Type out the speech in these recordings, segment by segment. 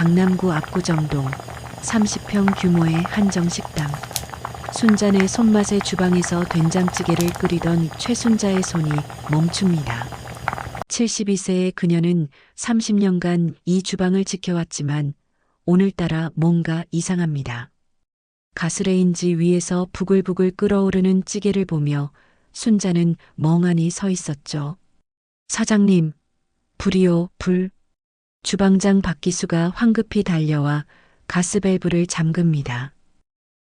강남구 압구정동 30평 규모의 한정식당. 순잔의 손맛의 주방에서 된장찌개를 끓이던 최순자의 손이 멈춥니다. 72세의 그녀는 30년간 이 주방을 지켜왔지만 오늘따라 뭔가 이상합니다. 가스레인지 위에서 부글부글 끓어오르는 찌개를 보며 순자는 멍하니 서 있었죠. 사장님, 불이요, 불. 주방장 박기수가 황급히 달려와 가스밸브를 잠급니다.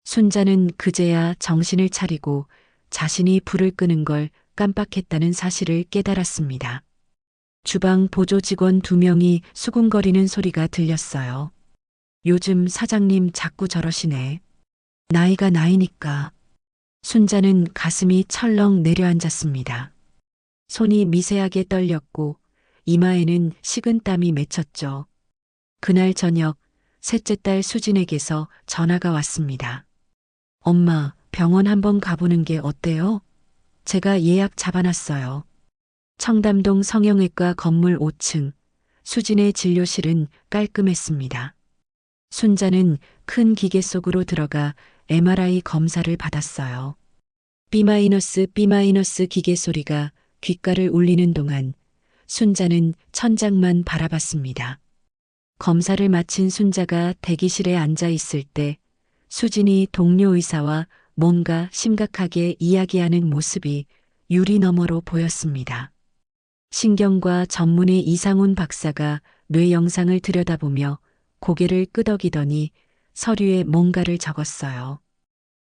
순자는 그제야 정신을 차리고 자신이 불을 끄는 걸 깜빡했다는 사실을 깨달았습니다. 주방 보조 직원 2명이 수군거리는 소리가 들렸어요. 요즘 사장님 자꾸 저러시네. 나이가 나이니까. 순자는 가슴이 철렁 내려앉았습니다. 손이 미세하게 떨렸고 이마에는 식은땀이 맺혔죠. 그날 저녁 셋째 딸 수진에게서 전화가 왔습니다. 엄마, 병원 한번 가보는 게 어때요? 제가 예약 잡아놨어요. 청담동 성형외과 건물 5층. 수진의 진료실은 깔끔했습니다. 순자는 큰 기계 속으로 들어가 MRI 검사를 받았어요. B- 기계 소리가 귓가를 울리는 동안 순자는 천장만 바라봤습니다. 검사를 마친 순자가 대기실에 앉아 있을 때 수진이 동료 의사와 뭔가 심각하게 이야기하는 모습이 유리 너머로 보였습니다. 신경과 전문의 이상훈 박사가 뇌 영상을 들여다보며 고개를 끄덕이더니 서류에 뭔가를 적었어요.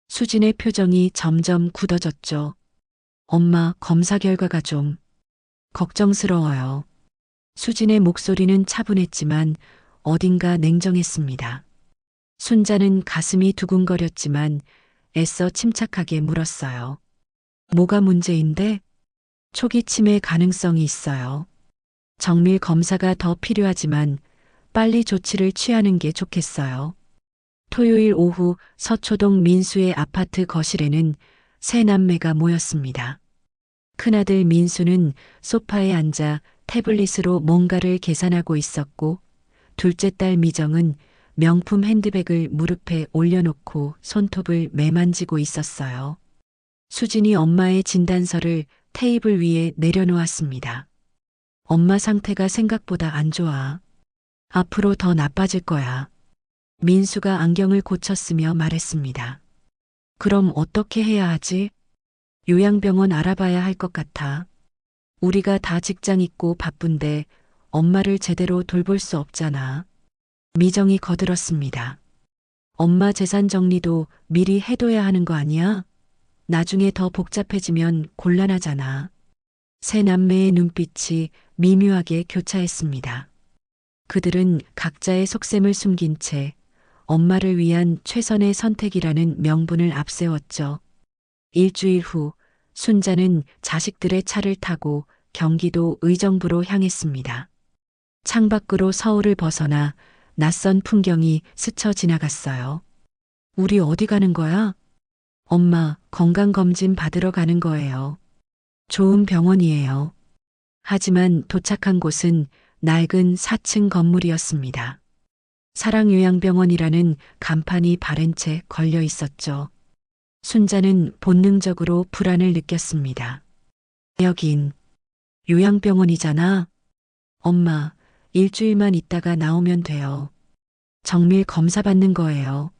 수진의 표정이 점점 굳어졌죠. 엄마, 검사 결과가 좀 걱정스러워요. 수진의 목소리는 차분했지만 어딘가 냉정했습니다. 순자는 가슴이 두근거렸지만 애써 침착하게 물었어요. 뭐가 문제인데? 초기 치매 가능성이 있어요. 정밀 검사가 더 필요하지만 빨리 조치를 취하는 게 좋겠어요. 토요일 오후 서초동 민수의 아파트 거실에는 세 남매가 모였습니다. 큰아들 민수는 소파에 앉아 태블릿으로 뭔가를 계산하고 있었고 둘째 딸 미정은 명품 핸드백을 무릎에 올려놓고 손톱을 매만지고 있었어요. 수진이 엄마의 진단서를 테이블 위에 내려놓았습니다. 엄마 상태가 생각보다 안 좋아. 앞으로 더 나빠질 거야. 민수가 안경을 고쳤으며 말했습니다. 그럼 어떻게 해야 하지? 요양병원 알아봐야 할 것 같아. 우리가 다 직장 있고 바쁜데 엄마를 제대로 돌볼 수 없잖아. 미정이 거들었습니다. 엄마 재산 정리도 미리 해둬야 하는 거 아니야? 나중에 더 복잡해지면 곤란하잖아. 세 남매의 눈빛이 미묘하게 교차했습니다. 그들은 각자의 속셈을 숨긴 채 엄마를 위한 최선의 선택이라는 명분을 앞세웠죠. 일주일 후 순자는 자식들의 차를 타고 경기도 의정부로 향했습니다. 창밖으로 서울을 벗어나 낯선 풍경이 스쳐 지나갔어요. 우리 어디 가는 거야? 엄마, 건강검진 받으러 가는 거예요. 좋은 병원이에요. 하지만 도착한 곳은 낡은 4층 건물이었습니다. 사랑요양병원이라는 간판이 바른 채 걸려 있었죠. 순자는 본능적으로 불안을 느꼈습니다. 여긴 요양병원이잖아. 엄마, 일주일만 있다가 나오면 돼요. 정밀 검사 받는 거예요.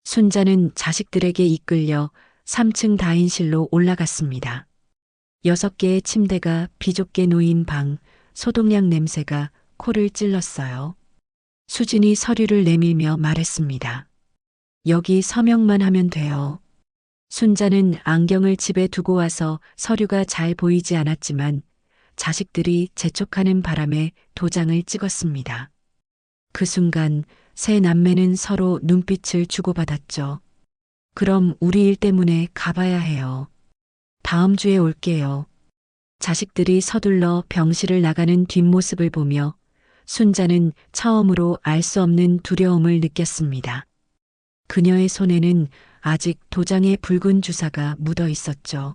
순자는 자식들에게 이끌려 3층 다인실로 올라갔습니다. 6개의 침대가 비좁게 놓인 방, 소독약 냄새가 코를 찔렀어요. 수진이 서류를 내밀며 말했습니다. 여기 서명만 하면 돼요. 순자는 안경을 집에 두고 와서 서류가 잘 보이지 않았지만 자식들이 재촉하는 바람에 도장을 찍었습니다. 그 순간 세 남매는 서로 눈빛을 주고받았죠. 그럼 우리 일 때문에 가봐야 해요. 다음 주에 올게요. 자식들이 서둘러 병실을 나가는 뒷모습을 보며 순자는 처음으로 알 수 없는 두려움을 느꼈습니다. 그녀의 손에는 아직 도장의 붉은 주사가 묻어 있었죠.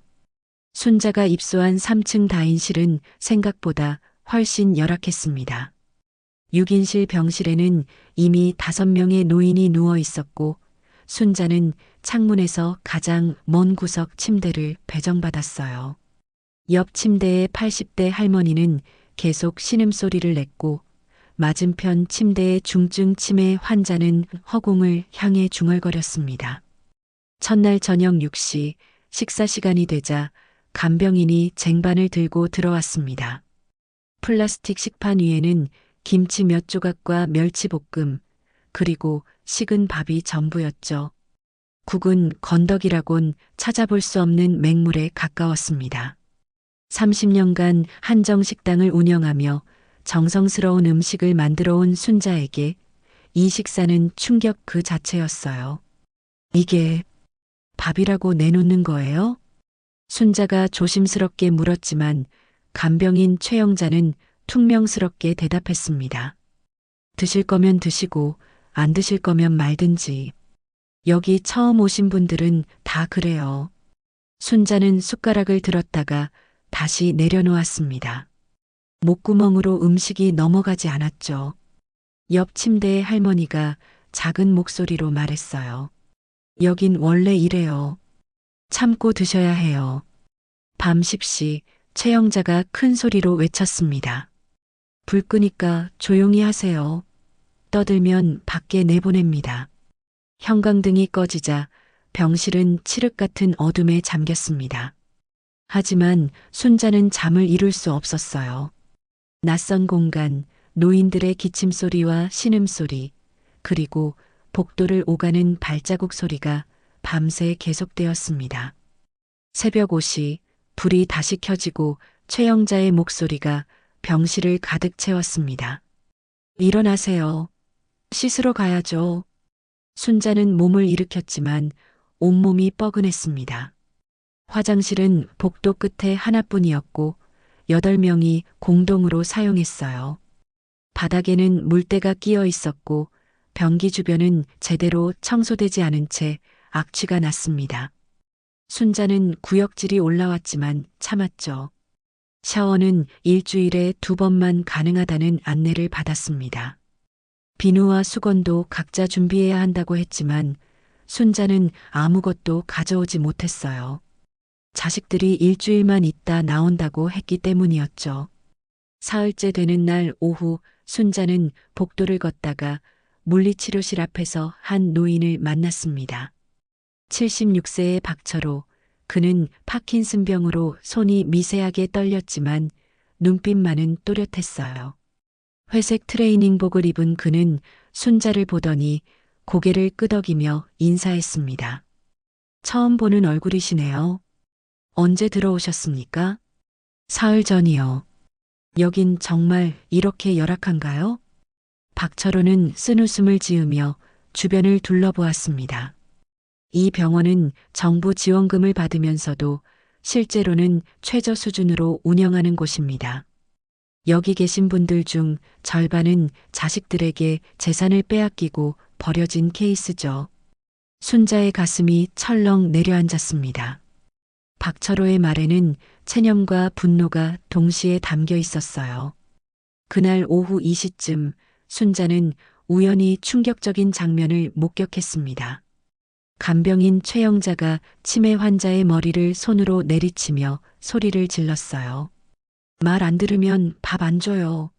순자가 입소한 3층 다인실은 생각보다 훨씬 열악했습니다. 6인실 병실에는 이미 5명의 노인이 누워 있었고 순자는 창문에서 가장 먼 구석 침대를 배정받았어요. 옆 침대의 80대 할머니는 계속 신음소리를 냈고 맞은편 침대의 중증 치매 환자는 허공을 향해 중얼거렸습니다. 첫날 저녁 6시 식사 시간이 되자 간병인이 쟁반을 들고 들어왔습니다. 플라스틱 식판 위에는 김치 몇 조각과 멸치볶음, 그리고 식은 밥이 전부였죠. 국은 건더기라곤 찾아볼 수 없는 맹물에 가까웠습니다. 30년간 한정식당을 운영하며 정성스러운 음식을 만들어 온 순자에게 이 식사는 충격 그 자체였어요. 이게 밥이라고 내놓는 거예요? 순자가 조심스럽게 물었지만 간병인 최영자는 퉁명스럽게 대답했습니다. 드실 거면 드시고 안 드실 거면 말든지. 여기 처음 오신 분들은 다 그래요. 순자는 숟가락을 들었다가 다시 내려놓았습니다. 목구멍으로 음식이 넘어가지 않았죠. 옆 침대의 할머니가 작은 목소리로 말했어요. 여긴 원래 이래요. 참고 드셔야 해요. 밤 10시 최영자가 큰 소리로 외쳤습니다. 불 끄니까 조용히 하세요. 떠들면 밖에 내보냅니다. 형광등이 꺼지자 병실은 칠흑 같은 어둠에 잠겼습니다. 하지만 순자는 잠을 이룰 수 없었어요. 낯선 공간, 노인들의 기침소리와 신음소리, 그리고 복도를 오가는 발자국 소리가 밤새 계속되었습니다. 새벽 5시 불이 다시 켜지고 최영자의 목소리가 병실을 가득 채웠습니다. 일어나세요. 씻으러 가야죠. 순자는 몸을 일으켰지만 온몸이 뻐근했습니다. 화장실은 복도 끝에 하나뿐이었고 8명이 공동으로 사용했어요. 바닥에는 물때가 끼어 있었고 변기 주변은 제대로 청소되지 않은 채 악취가 났습니다. 순자는 구역질이 올라왔지만 참았죠. 샤워는 일주일에 2번만 가능하다는 안내를 받았습니다. 비누와 수건도 각자 준비해야 한다고 했지만 순자는 아무것도 가져오지 못했어요. 자식들이 일주일만 있다 나온다고 했기 때문이었죠. 사흘째 되는 날 오후 순자는 복도를 걷다가 물리치료실 앞에서 한 노인을 만났습니다. 76세의 박철호, 그는 파킨슨병으로 손이 미세하게 떨렸지만 눈빛만은 또렷했어요. 회색 트레이닝복을 입은 그는 순자를 보더니 고개를 끄덕이며 인사했습니다. 처음 보는 얼굴이시네요. 언제 들어오셨습니까? 사흘 전이요. 여긴 정말 이렇게 열악한가요? 박철호는 쓴웃음을 지으며 주변을 둘러보았습니다. 이 병원은 정부 지원금을 받으면서도 실제로는 최저 수준으로 운영하는 곳입니다. 여기 계신 분들 중 절반은 자식들에게 재산을 빼앗기고 버려진 케이스죠. 순자의 가슴이 철렁 내려앉았습니다. 박철호의 말에는 체념과 분노가 동시에 담겨 있었어요. 그날 오후 2시쯤 순자는 우연히 충격적인 장면을 목격했습니다. 간병인 최영자가 치매 환자의 머리를 손으로 내리치며 소리를 질렀어요. 말 안 들으면 밥 안 줘요.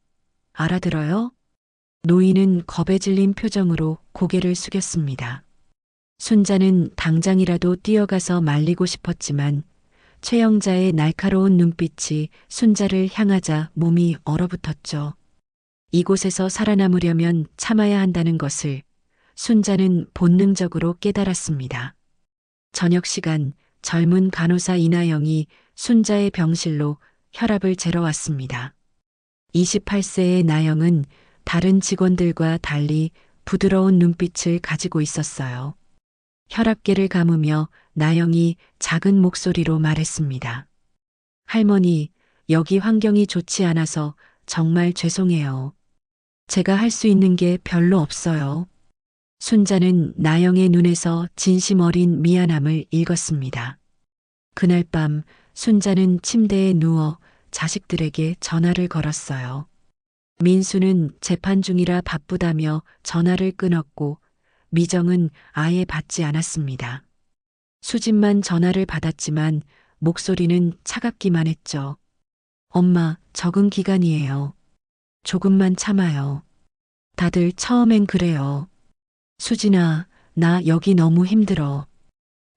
알아들어요? 노인은 겁에 질린 표정으로 고개를 숙였습니다. 순자는 당장이라도 뛰어가서 말리고 싶었지만 최영자의 날카로운 눈빛이 순자를 향하자 몸이 얼어붙었죠. 이곳에서 살아남으려면 참아야 한다는 것을 순자는 본능적으로 깨달았습니다. 저녁 시간 젊은 간호사 이나영이 순자의 병실로 혈압을 재러 왔습니다. 28세의 나영은 다른 직원들과 달리 부드러운 눈빛을 가지고 있었어요. 혈압계를 감으며 나영이 작은 목소리로 말했습니다. 할머니, 여기 환경이 좋지 않아서 정말 죄송해요. 제가 할 수 있는 게 별로 없어요. 순자는 나영의 눈에서 진심 어린 미안함을 읽었습니다. 그날 밤 순자는 침대에 누워 자식들에게 전화를 걸었어요. 민수는 재판 중이라 바쁘다며 전화를 끊었고 미정은 아예 받지 않았습니다. 수진만 전화를 받았지만 목소리는 차갑기만 했죠. 엄마, 적응 기간이에요. 조금만 참아요. 다들 처음엔 그래요. 수진아, 나 여기 너무 힘들어.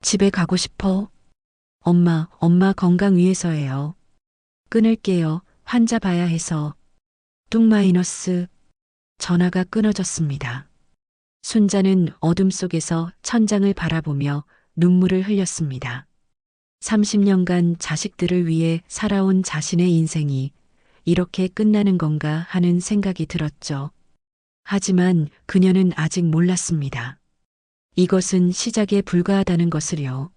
집에 가고 싶어. 엄마 건강 위해서예요. 끊을게요. 환자 봐야 해서. 뚝 마이너스. 전화가 끊어졌습니다. 순자는 어둠 속에서 천장을 바라보며 눈물을 흘렸습니다. 30년간 자식들을 위해 살아온 자신의 인생이 이렇게 끝나는 건가 하는 생각이 들었죠. 하지만 그녀는 아직 몰랐습니다. 이것은 시작에 불과하다는 것을요.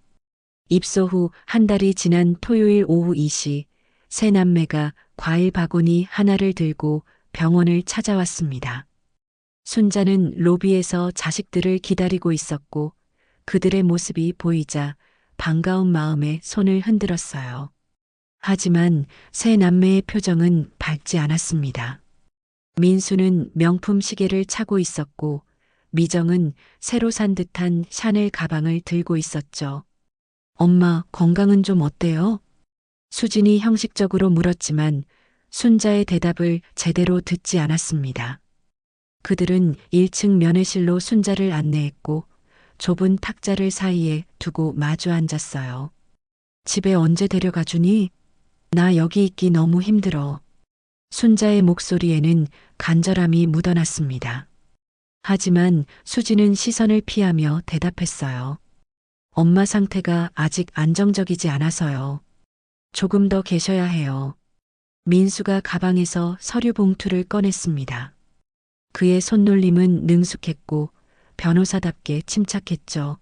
입소 후 한 달이 지난 토요일 오후 2시, 세 남매가 과일 바구니 하나를 들고 병원을 찾아왔습니다. 순자는 로비에서 자식들을 기다리고 있었고 그들의 모습이 보이자 반가운 마음에 손을 흔들었어요. 하지만 세 남매의 표정은 밝지 않았습니다. 민수는 명품 시계를 차고 있었고 미정은 새로 산 듯한 샤넬 가방을 들고 있었죠. 엄마, 건강은 좀 어때요? 수진이 형식적으로 물었지만 순자의 대답을 제대로 듣지 않았습니다. 그들은 1층 면회실로 순자를 안내했고 좁은 탁자를 사이에 두고 마주 앉았어요. 집에 언제 데려가 주니? 나 여기 있기 너무 힘들어. 순자의 목소리에는 간절함이 묻어났습니다. 하지만 수진은 시선을 피하며 대답했어요. 엄마 상태가 아직 안정적이지 않아서요. 조금 더 계셔야 해요. 민수가 가방에서 서류 봉투를 꺼냈습니다. 그의 손놀림은 능숙했고 변호사답게 침착했죠.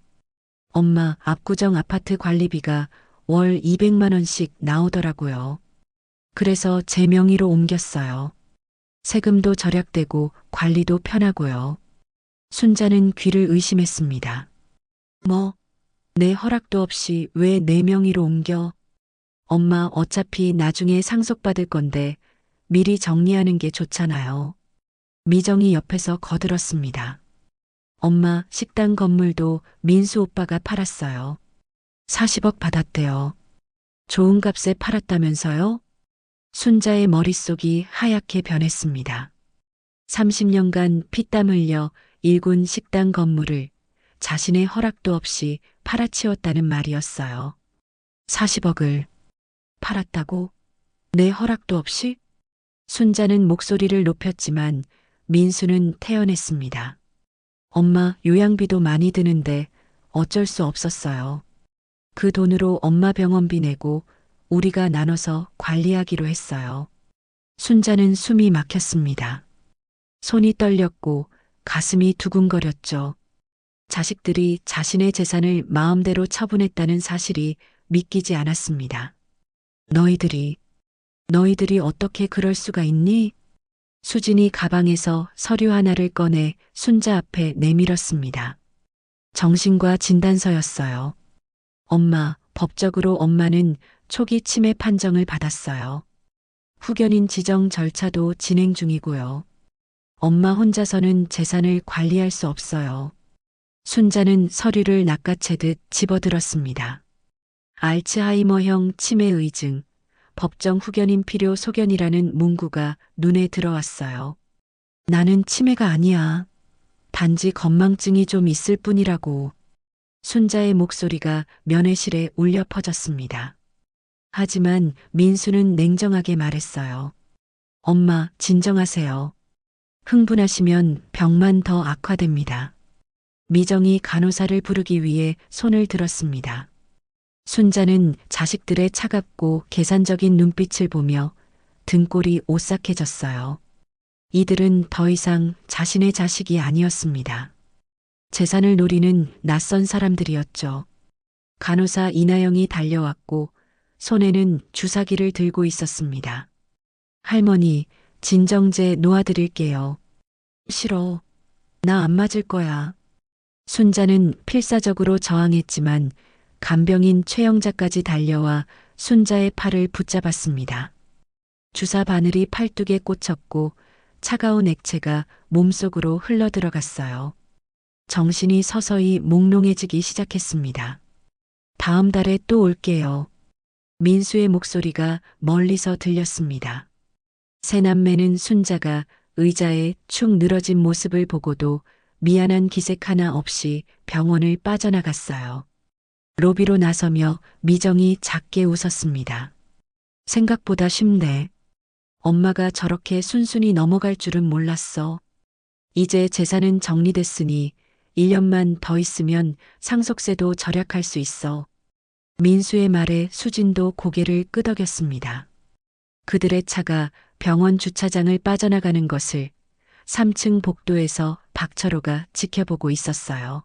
엄마, 압구정 아파트 관리비가 월 200만 원씩 나오더라고요. 그래서 제 명의로 옮겼어요. 세금도 절약되고 관리도 편하고요. 순자는 귀를 의심했습니다. 뭐, 내 허락도 없이 왜 내 명의로 옮겨? 엄마, 어차피 나중에 상속받을 건데 미리 정리하는 게 좋잖아요. 미정이 옆에서 거들었습니다. 엄마, 식당 건물도 민수 오빠가 팔았어요. 40억 받았대요. 좋은 값에 팔았다면서요? 순자의 머릿속이 하얗게 변했습니다. 30년간 피땀 흘려 일군 식당 건물을 자신의 허락도 없이 팔아치웠다는 말이었어요. 40억을 팔았다고? 내 허락도 없이? 순자는 목소리를 높였지만 민수는 태연했습니다. 엄마, 요양비도 많이 드는데 어쩔 수 없었어요. 그 돈으로 엄마 병원비 내고 우리가 나눠서 관리하기로 했어요. 순자는 숨이 막혔습니다. 손이 떨렸고 가슴이 두근거렸죠. 자식들이 자신의 재산을 마음대로 처분했다는 사실이 믿기지 않았습니다. 너희들이 어떻게 그럴 수가 있니? 수진이 가방에서 서류 하나를 꺼내 순자 앞에 내밀었습니다. 정신과 진단서였어요. 엄마, 법적으로 엄마는 초기 치매 판정을 받았어요. 후견인 지정 절차도 진행 중이고요. 엄마 혼자서는 재산을 관리할 수 없어요. 순자는 서류를 낚아채듯 집어들었습니다. 알츠하이머형 치매 의증, 법정 후견인 필요 소견이라는 문구가 눈에 들어왔어요. 나는 치매가 아니야. 단지 건망증이 좀 있을 뿐이라고. 순자의 목소리가 면회실에 울려 퍼졌습니다. 하지만 민수는 냉정하게 말했어요. 엄마, 진정하세요. 흥분하시면 병만 더 악화됩니다. 미정이 간호사를 부르기 위해 손을 들었습니다. 순자는 자식들의 차갑고 계산적인 눈빛을 보며 등골이 오싹해졌어요. 이들은 더 이상 자신의 자식이 아니었습니다. 재산을 노리는 낯선 사람들이었죠. 간호사 이나영이 달려왔고 손에는 주사기를 들고 있었습니다. 할머니, 진정제 놓아드릴게요. 싫어. 나 안 맞을 거야. 순자는 필사적으로 저항했지만 간병인 최영자까지 달려와 순자의 팔을 붙잡았습니다. 주사 바늘이 팔뚝에 꽂혔고 차가운 액체가 몸속으로 흘러들어갔어요. 정신이 서서히 몽롱해지기 시작했습니다. 다음 달에 또 올게요. 민수의 목소리가 멀리서 들렸습니다. 새 남매는 순자가 의자에 축 늘어진 모습을 보고도 미안한 기색 하나 없이 병원을 빠져나갔어요. 로비로 나서며 미정이 작게 웃었습니다. 생각보다 쉽네. 엄마가 저렇게 순순히 넘어갈 줄은 몰랐어. 이제 재산은 정리됐으니 1년만 더 있으면 상속세도 절약할 수 있어. 민수의 말에 수진도 고개를 끄덕였습니다. 그들의 차가 병원 주차장을 빠져나가는 것을 3층 복도에서 박철호가 지켜보고 있었어요.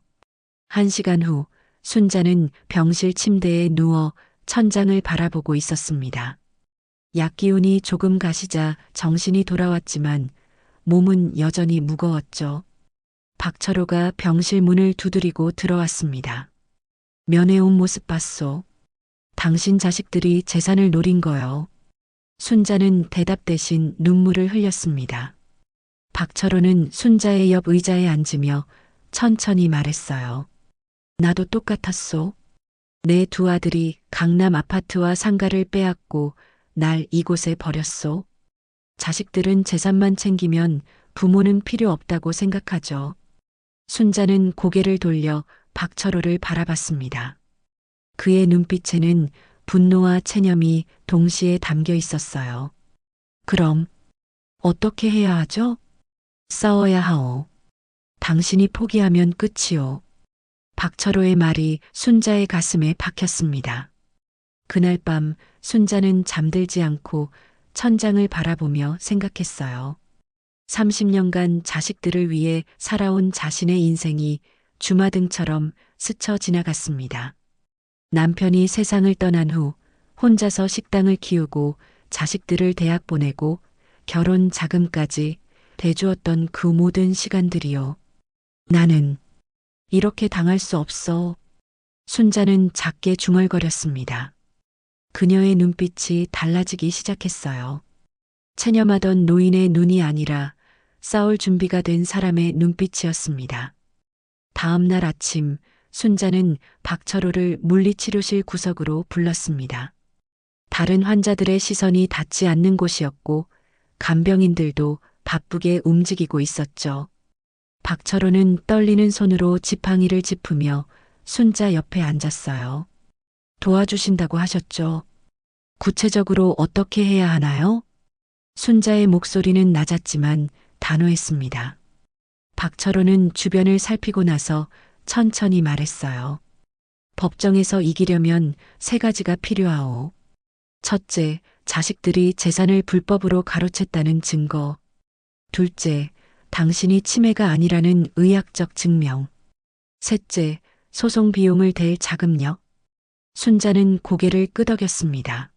1시간 후 순자는 병실 침대에 누워 천장을 바라보고 있었습니다. 약 기운이 조금 가시자 정신이 돌아왔지만 몸은 여전히 무거웠죠. 박철호가 병실 문을 두드리고 들어왔습니다. 면회 온 모습 봤소. 당신 자식들이 재산을 노린 거요. 순자는 대답 대신 눈물을 흘렸습니다. 박철호는 순자의 옆 의자에 앉으며 천천히 말했어요. 나도 똑같았소. 내 두 아들이 강남 아파트와 상가를 빼앗고 날 이곳에 버렸소. 자식들은 재산만 챙기면 부모는 필요 없다고 생각하죠. 순자는 고개를 돌려 박철호를 바라봤습니다. 그의 눈빛에는 분노와 체념이 동시에 담겨 있었어요. 그럼 어떻게 해야 하죠? 싸워야 하오. 당신이 포기하면 끝이오. 박철호의 말이 순자의 가슴에 박혔습니다. 그날 밤 순자는 잠들지 않고 천장을 바라보며 생각했어요. 30년간 자식들을 위해 살아온 자신의 인생이 주마등처럼 스쳐 지나갔습니다. 남편이 세상을 떠난 후 혼자서 식당을 키우고 자식들을 대학 보내고 결혼 자금까지 대주었던 그 모든 시간들이요. 나는 이렇게 당할 수 없어. 순자는 작게 중얼거렸습니다. 그녀의 눈빛이 달라지기 시작했어요. 체념하던 노인의 눈이 아니라 싸울 준비가 된 사람의 눈빛이었습니다. 다음 날 아침 순자는 박철호를 물리치료실 구석으로 불렀습니다. 다른 환자들의 시선이 닿지 않는 곳이었고 간병인들도 바쁘게 움직이고 있었죠. 박철호는 떨리는 손으로 지팡이를 짚으며 순자 옆에 앉았어요. 도와주신다고 하셨죠? 구체적으로 어떻게 해야 하나요? 순자의 목소리는 낮았지만 단호했습니다. 박철호는 주변을 살피고 나서 천천히 말했어요. 법정에서 이기려면 3가지가 필요하오. 첫째, 자식들이 재산을 불법으로 가로챘다는 증거. 둘째, 당신이 치매가 아니라는 의학적 증명. 셋째, 소송 비용을 댈 자금력. 순자는 고개를 끄덕였습니다.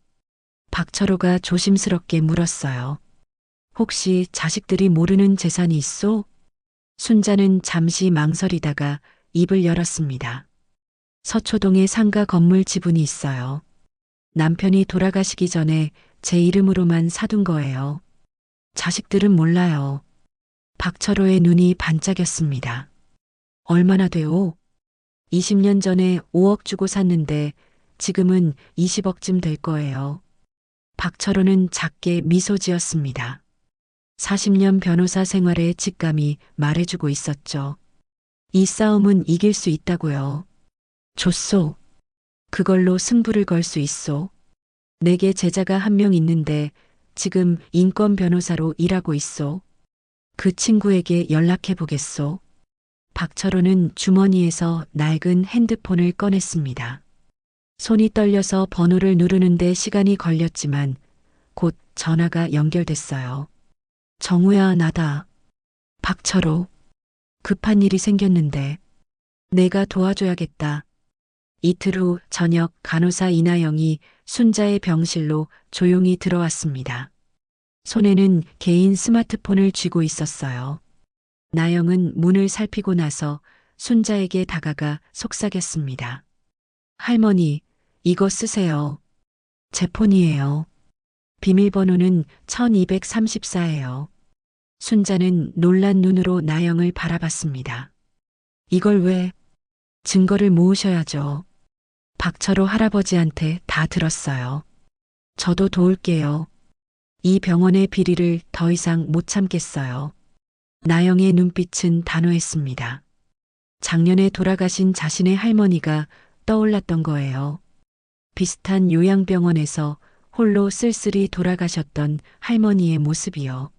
박철호가 조심스럽게 물었어요. 혹시 자식들이 모르는 재산이 있소? 순자는 잠시 망설이다가 입을 열었습니다. 서초동에 상가 건물 지분이 있어요. 남편이 돌아가시기 전에 제 이름으로만 사둔 거예요. 자식들은 몰라요. 박철호의 눈이 반짝였습니다. 얼마나 돼요? 20년 전에 5억 주고 샀는데 지금은 20억쯤 될 거예요. 박철호는 작게 미소 지었습니다. 40년 변호사 생활의 직감이 말해주고 있었죠. 이 싸움은 이길 수 있다고요. 좋소. 그걸로 승부를 걸 수 있소. 내게 제자가 한 명 있는데 지금 인권 변호사로 일하고 있소. 그 친구에게 연락해 보겠소. 박철호는 주머니에서 낡은 핸드폰을 꺼냈습니다. 손이 떨려서 번호를 누르는데 시간이 걸렸지만 곧 전화가 연결됐어요. 정우야, 나다. 박철호. 급한 일이 생겼는데 내가 도와줘야겠다. 이틀 후 저녁 간호사 이나영이 순자의 병실로 조용히 들어왔습니다. 손에는 개인 스마트폰을 쥐고 있었어요. 나영은 문을 살피고 나서 순자에게 다가가 속삭였습니다. 할머니, 이거 쓰세요. 제 폰이에요. 비밀번호는 1234예요. 순자는 놀란 눈으로 나영을 바라봤습니다. 이걸 왜? 증거를 모으셔야죠. 박철호 할아버지한테 다 들었어요. 저도 도울게요. 이 병원의 비리를 더 이상 못 참겠어요. 나영의 눈빛은 단호했습니다. 작년에 돌아가신 자신의 할머니가 떠올랐던 거예요. 비슷한 요양병원에서 홀로 쓸쓸히 돌아가셨던 할머니의 모습이요.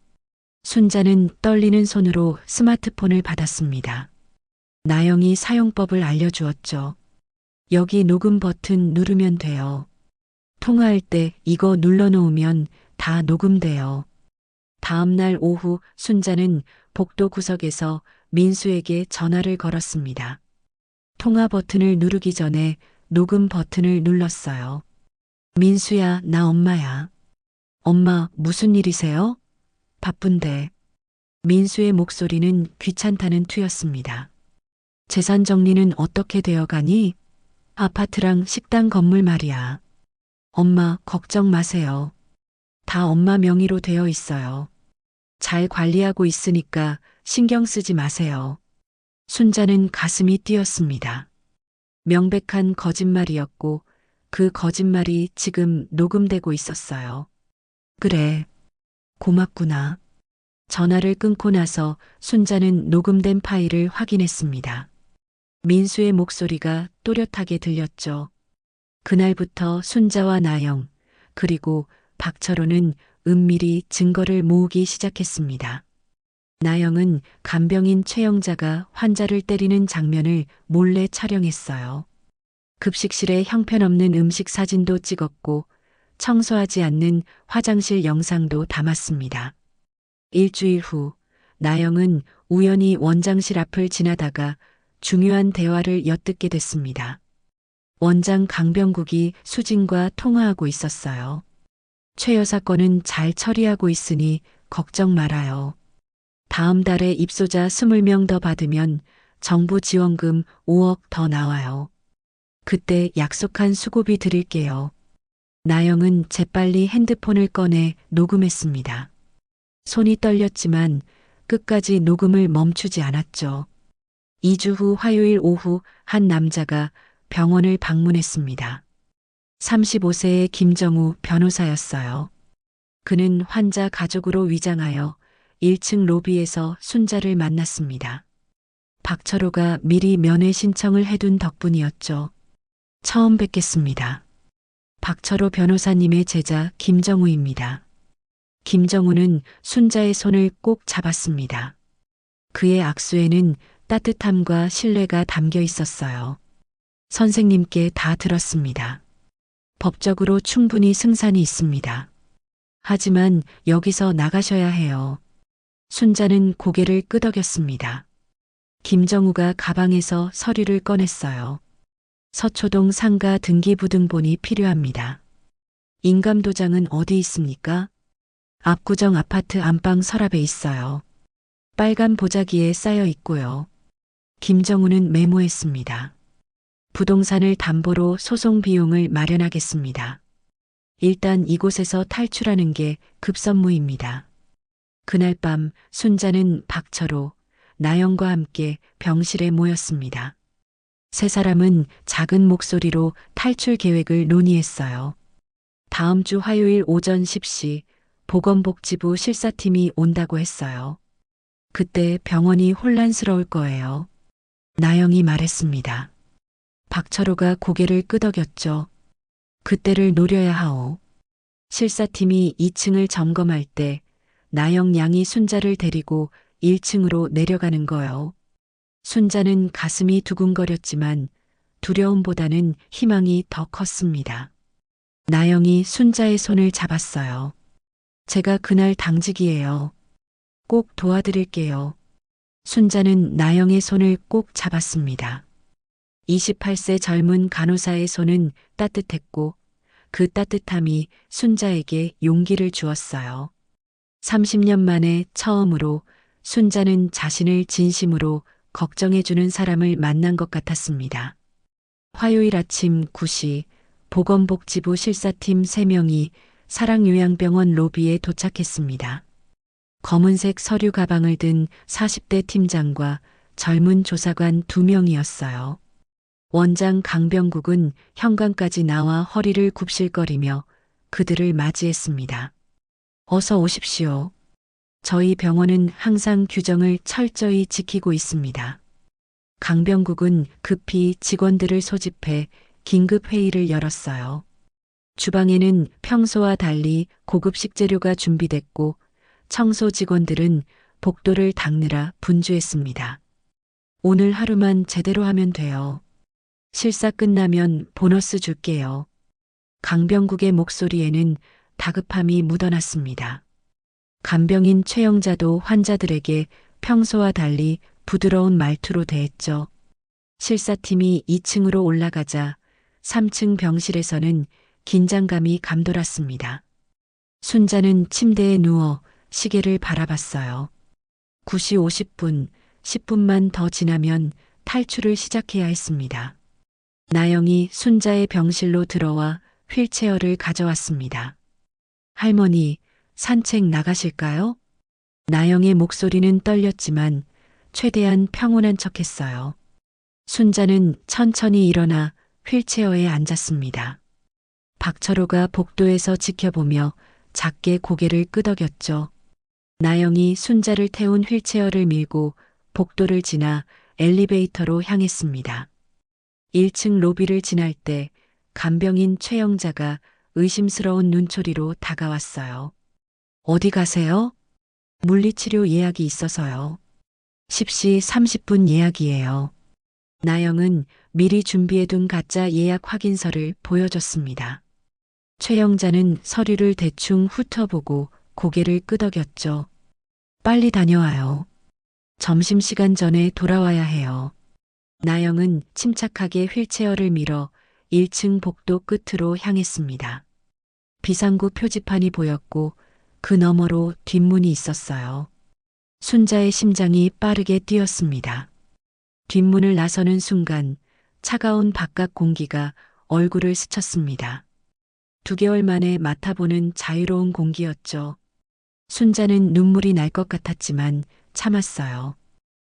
순자는 떨리는 손으로 스마트폰을 받았습니다. 나영이 사용법을 알려주었죠. 여기 녹음 버튼 누르면 돼요. 통화할 때 이거 눌러놓으면 다 녹음돼요. 다음 날 오후 순자는 복도 구석에서 민수에게 전화를 걸었습니다. 통화 버튼을 누르기 전에 녹음 버튼을 눌렀어요. 민수야, 나 엄마야. 엄마, 무슨 일이세요? 바쁜데. 민수의 목소리는 귀찮다는 투였습니다. 재산 정리는 어떻게 되어 가니? 아파트랑 식당 건물 말이야. 엄마, 걱정 마세요. 다 엄마 명의로 되어 있어요. 잘 관리하고 있으니까 신경 쓰지 마세요. 순자는 가슴이 뛰었습니다. 명백한 거짓말이었고 그 거짓말이 지금 녹음되고 있었어요. 그래. 고맙구나. 전화를 끊고 나서 순자는 녹음된 파일을 확인했습니다. 민수의 목소리가 또렷하게 들렸죠. 그날부터 순자와 나영, 그리고 박철호는 은밀히 증거를 모으기 시작했습니다. 나영은 간병인 최영자가 환자를 때리는 장면을 몰래 촬영했어요. 급식실에 형편없는 음식 사진도 찍었고 청소하지 않는 화장실 영상도 담았습니다. 일주일 후 나영은 우연히 원장실 앞을 지나다가 중요한 대화를 엿듣게 됐습니다. 원장 강병국이 수진과 통화하고 있었어요. 최 여사 건은 잘 처리하고 있으니 걱정 말아요. 다음 달에 입소자 20명 더 받으면 정부 지원금 5억 더 나와요. 그때 약속한 수고비 드릴게요. 나영은 재빨리 핸드폰을 꺼내 녹음했습니다. 손이 떨렸지만 끝까지 녹음을 멈추지 않았죠. 2주 후 화요일 오후 한 남자가 병원을 방문했습니다. 35세의 김정우 변호사였어요. 그는 환자 가족으로 위장하여 1층 로비에서 순자를 만났습니다. 박철호가 미리 면회 신청을 해둔 덕분이었죠. 처음 뵙겠습니다. 박철호 변호사님의 제자 김정우입니다. 김정우는 순자의 손을 꼭 잡았습니다. 그의 악수에는 따뜻함과 신뢰가 담겨 있었어요. 선생님께 다 들었습니다. 법적으로 충분히 승산이 있습니다. 하지만 여기서 나가셔야 해요. 순자는 고개를 끄덕였습니다. 김정우가 가방에서 서류를 꺼냈어요. 서초동 상가 등기부등본이 필요합니다. 인감도장은 어디 있습니까? 압구정 아파트 안방 서랍에 있어요. 빨간 보자기에 쌓여 있고요. 김정우는 메모했습니다. 부동산을 담보로 소송 비용을 마련하겠습니다. 일단 이곳에서 탈출하는 게 급선무입니다. 그날 밤 순자는 박철호, 나영과 함께 병실에 모였습니다. 세 사람은 작은 목소리로 탈출 계획을 논의했어요. 다음 주 화요일 오전 10시 보건복지부 실사팀이 온다고 했어요. 그때 병원이 혼란스러울 거예요. 나영이 말했습니다. 박철호가 고개를 끄덕였죠. 그때를 노려야 하오. 실사팀이 2층을 점검할 때 나영 양이 순자를 데리고 1층으로 내려가는 거요. 순자는 가슴이 두근거렸지만 두려움보다는 희망이 더 컸습니다. 나영이 순자의 손을 잡았어요. 제가 그날 당직이에요. 꼭 도와드릴게요. 순자는 나영의 손을 꼭 잡았습니다. 28세 젊은 간호사의 손은 따뜻했고 그 따뜻함이 순자에게 용기를 주었어요. 30년 만에 처음으로 순자는 자신을 진심으로 걱정해주는 사람을 만난 것 같았습니다. 화요일 아침 9시 보건복지부 실사팀 3명이 사랑요양병원 로비에 도착했습니다. 검은색 서류 가방을 든 40대 팀장과 젊은 조사관 2명이었어요. 원장 강병국은 현관까지 나와 허리를 굽실거리며 그들을 맞이했습니다. 어서 오십시오. 저희 병원은 항상 규정을 철저히 지키고 있습니다. 강병국은 급히 직원들을 소집해 긴급 회의를 열었어요. 주방에는 평소와 달리 고급 식재료가 준비됐고 청소 직원들은 복도를 닦느라 분주했습니다. 오늘 하루만 제대로 하면 돼요. 실사 끝나면 보너스 줄게요. 강병국의 목소리에는 다급함이 묻어났습니다. 간병인 최영자도 환자들에게 평소와 달리 부드러운 말투로 대했죠. 실사팀이 2층으로 올라가자 3층 병실에서는 긴장감이 감돌았습니다. 순자는 침대에 누워 시계를 바라봤어요. 9시 50분, 10분만 더 지나면 탈출을 시작해야 했습니다. 나영이 순자의 병실로 들어와 휠체어를 가져왔습니다. 할머니, 산책 나가실까요? 나영의 목소리는 떨렸지만 최대한 평온한 척했어요. 순자는 천천히 일어나 휠체어에 앉았습니다. 박철호가 복도에서 지켜보며 작게 고개를 끄덕였죠. 나영이 순자를 태운 휠체어를 밀고 복도를 지나 엘리베이터로 향했습니다. 1층 로비를 지날 때 간병인 최영자가 의심스러운 눈초리로 다가왔어요. 어디 가세요? 물리치료 예약이 있어서요. 10시 30분 예약이에요. 나영은 미리 준비해둔 가짜 예약 확인서를 보여줬습니다. 최영자는 서류를 대충 훑어보고 고개를 끄덕였죠. 빨리 다녀와요. 점심시간 전에 돌아와야 해요. 나영은 침착하게 휠체어를 밀어 1층 복도 끝으로 향했습니다. 비상구 표지판이 보였고 그 너머로 뒷문이 있었어요. 순자의 심장이 빠르게 뛰었습니다. 뒷문을 나서는 순간 차가운 바깥 공기가 얼굴을 스쳤습니다. 2개월 만에 맡아보는 자유로운 공기였죠. 순자는 눈물이 날 것 같았지만 참았어요.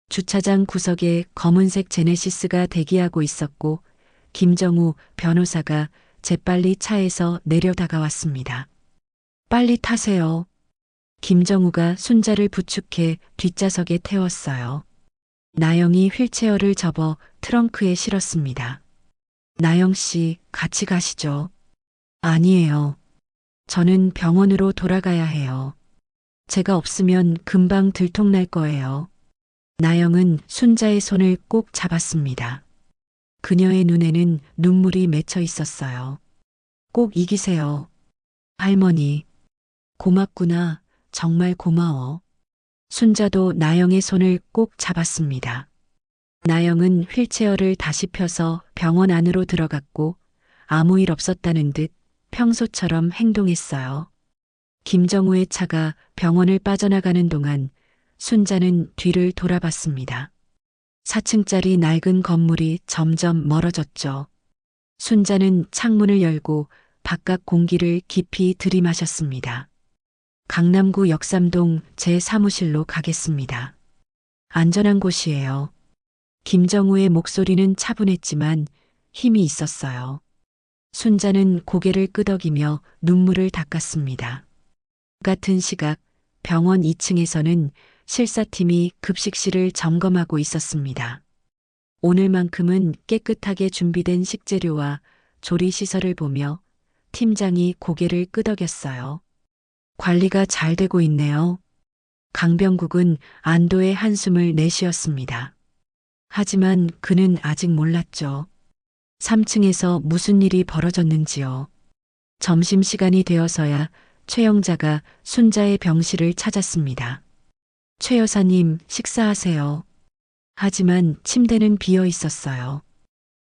주차장 구석에 검은색 제네시스가 대기하고 있었고 김정우 변호사가 재빨리 차에서 내려 다가왔습니다. 빨리 타세요. 김정우가 순자를 부축해 뒷좌석에 태웠어요. 나영이 휠체어를 접어 트렁크에 실었습니다. 나영 씨, 같이 가시죠. 아니에요. 저는 병원으로 돌아가야 해요. 제가 없으면 금방 들통날 거예요. 나영은 순자의 손을 꼭 잡았습니다. 그녀의 눈에는 눈물이 맺혀 있었어요. 꼭 이기세요. 할머니, 고맙구나. 정말 고마워. 순자도 나영의 손을 꼭 잡았습니다. 나영은 휠체어를 다시 펴서 병원 안으로 들어갔고 아무 일 없었다는 듯 평소처럼 행동했어요. 김정우의 차가 병원을 빠져나가는 동안 순자는 뒤를 돌아봤습니다. 4층짜리 낡은 건물이 점점 멀어졌죠. 순자는 창문을 열고 바깥 공기를 깊이 들이마셨습니다. 강남구 역삼동 제 사무실로 가겠습니다. 안전한 곳이에요. 김정우의 목소리는 차분했지만 힘이 있었어요. 순자는 고개를 끄덕이며 눈물을 닦았습니다. 같은 시각 병원 2층에서는 실사팀이 급식실을 점검하고 있었습니다. 오늘만큼은 깨끗하게 준비된 식재료와 조리시설을 보며 팀장이 고개를 끄덕였어요. 관리가 잘 되고 있네요. 강병국은 안도의 한숨을 내쉬었습니다. 하지만 그는 아직 몰랐죠. 3층에서 무슨 일이 벌어졌는지요. 점심시간이 되어서야 최영자가 순자의 병실을 찾았습니다. 최 여사님, 식사하세요. 하지만 침대는 비어 있었어요.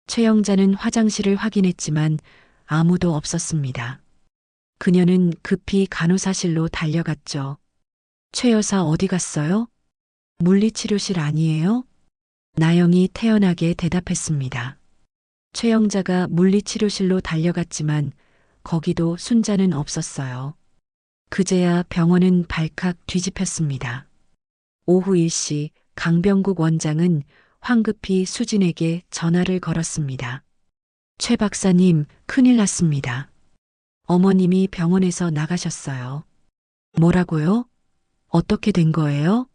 최영자는 화장실을 확인했지만 아무도 없었습니다. 그녀는 급히 간호사실로 달려갔죠. 최 여사 어디 갔어요? 물리치료실 아니에요? 나영이 태연하게 대답했습니다. 최영자가 물리치료실로 달려갔지만 거기도 순자는 없었어요. 그제야 병원은 발칵 뒤집혔습니다. 오후 1시 강병국 원장은 황급히 수진에게 전화를 걸었습니다. 최 박사님, 큰일 났습니다. 어머님이 병원에서 나가셨어요. 뭐라고요? 어떻게 된 거예요?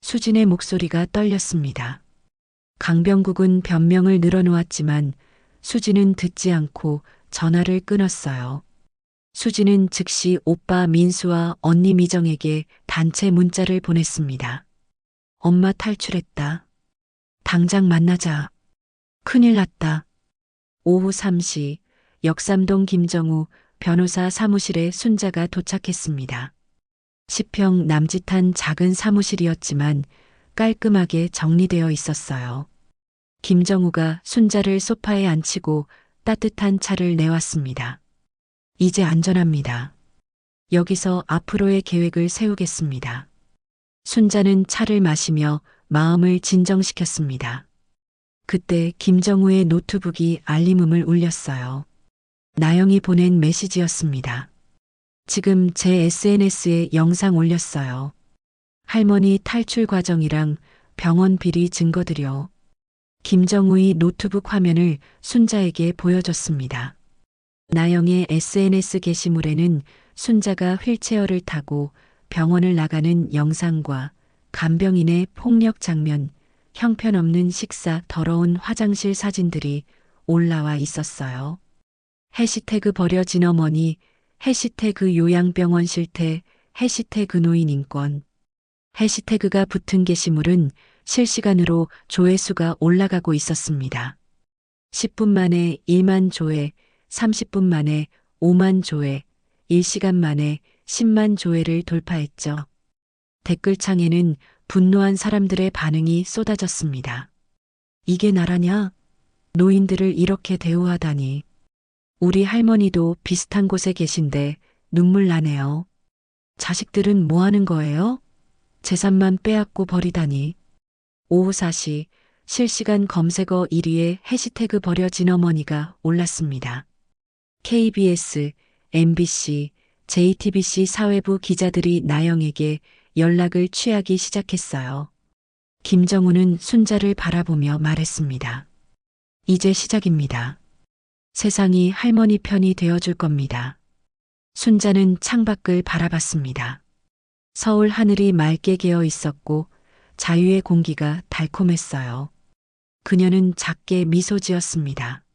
수진의 목소리가 떨렸습니다. 강병국은 변명을 늘어놓았지만 수진은 듣지 않고 전화를 끊었어요. 수진은 즉시 오빠 민수와 언니 미정에게 단체 문자를 보냈습니다. 엄마 탈출했다. 당장 만나자. 큰일 났다. 오후 3시 역삼동 김정우 변호사 사무실에 순자가 도착했습니다. 10평 남짓한 작은 사무실이었지만 깔끔하게 정리되어 있었어요. 김정우가 순자를 소파에 앉히고 따뜻한 차를 내왔습니다. 이제 안전합니다. 여기서 앞으로의 계획을 세우겠습니다. 순자는 차를 마시며 마음을 진정시켰습니다. 그때 김정우의 노트북이 알림음을 울렸어요. 나영이 보낸 메시지였습니다. 지금 제 SNS에 영상 올렸어요. 할머니 탈출 과정이랑 병원 비리 증거들요. 김정우의 노트북 화면을 순자에게 보여줬습니다. 나영의 SNS 게시물에는 순자가 휠체어를 타고 병원을 나가는 영상과 간병인의 폭력 장면, 형편없는 식사, 더러운 화장실 사진들이 올라와 있었어요. 해시태그 버려진 어머니, 해시태그 요양병원 실태, 해시태그 노인 인권. 해시태그가 붙은 게시물은 실시간으로 조회수가 올라가고 있었습니다. 10분 만에 1만 조회, 30분 만에 5만 조회, 1시간 만에 10만 조회를 돌파했죠. 댓글창에는 분노한 사람들의 반응이 쏟아졌습니다. 이게 나라냐? 노인들을 이렇게 대우하다니. 우리 할머니도 비슷한 곳에 계신데 눈물 나네요. 자식들은 뭐 하는 거예요? 재산만 빼앗고 버리다니. 오후 4시 실시간 검색어 1위에 해시태그 버려진 어머니가 올랐습니다. KBS, MBC, JTBC 사회부 기자들이 나영에게 연락을 취하기 시작했어요. 김정우는 순자를 바라보며 말했습니다. 이제 시작입니다. 세상이 할머니 편이 되어줄 겁니다. 순자는 창밖을 바라봤습니다. 서울 하늘이 맑게 개어 있었고 자유의 공기가 달콤했어요. 그녀는 작게 미소 지었습니다.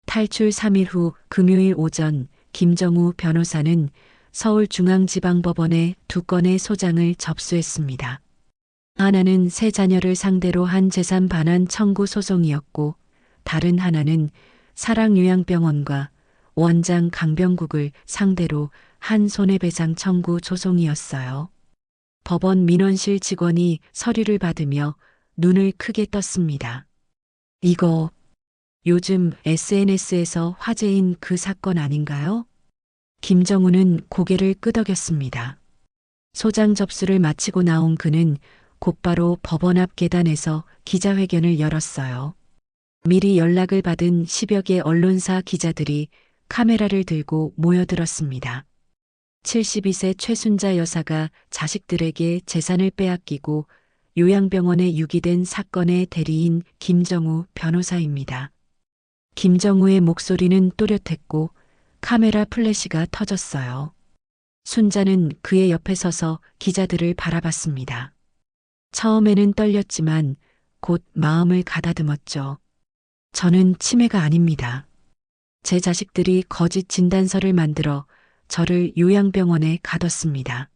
탈출 3일 후 금요일 오전 김정우 변호사는 서울중앙지방법원에 2건의 소장을 접수했습니다. 하나는 세 자녀를 상대로 한 재산 반환 청구 소송이었고 다른 하나는 사랑요양병원과 원장 강병국을 상대로 한 손해배상 청구 소송이었어요. 법원 민원실 직원이 서류를 받으며 눈을 크게 떴습니다. 이거 요즘 SNS에서 화제인 그 사건 아닌가요? 김정우는 고개를 끄덕였습니다. 소장 접수를 마치고 나온 그는 곧바로 법원 앞 계단에서 기자회견을 열었어요. 미리 연락을 받은 10여 개 언론사 기자들이 카메라를 들고 모여들었습니다. 72세 최순자 여사가 자식들에게 재산을 빼앗기고 요양병원에 유기된 사건의 대리인 김정우 변호사입니다. 김정우의 목소리는 또렷했고 카메라 플래시가 터졌어요. 순자는 그의 옆에 서서 기자들을 바라봤습니다. 처음에는 떨렸지만 곧 마음을 가다듬었죠. 저는 치매가 아닙니다. 제 자식들이 거짓 진단서를 만들어 저를 요양병원에 가뒀습니다.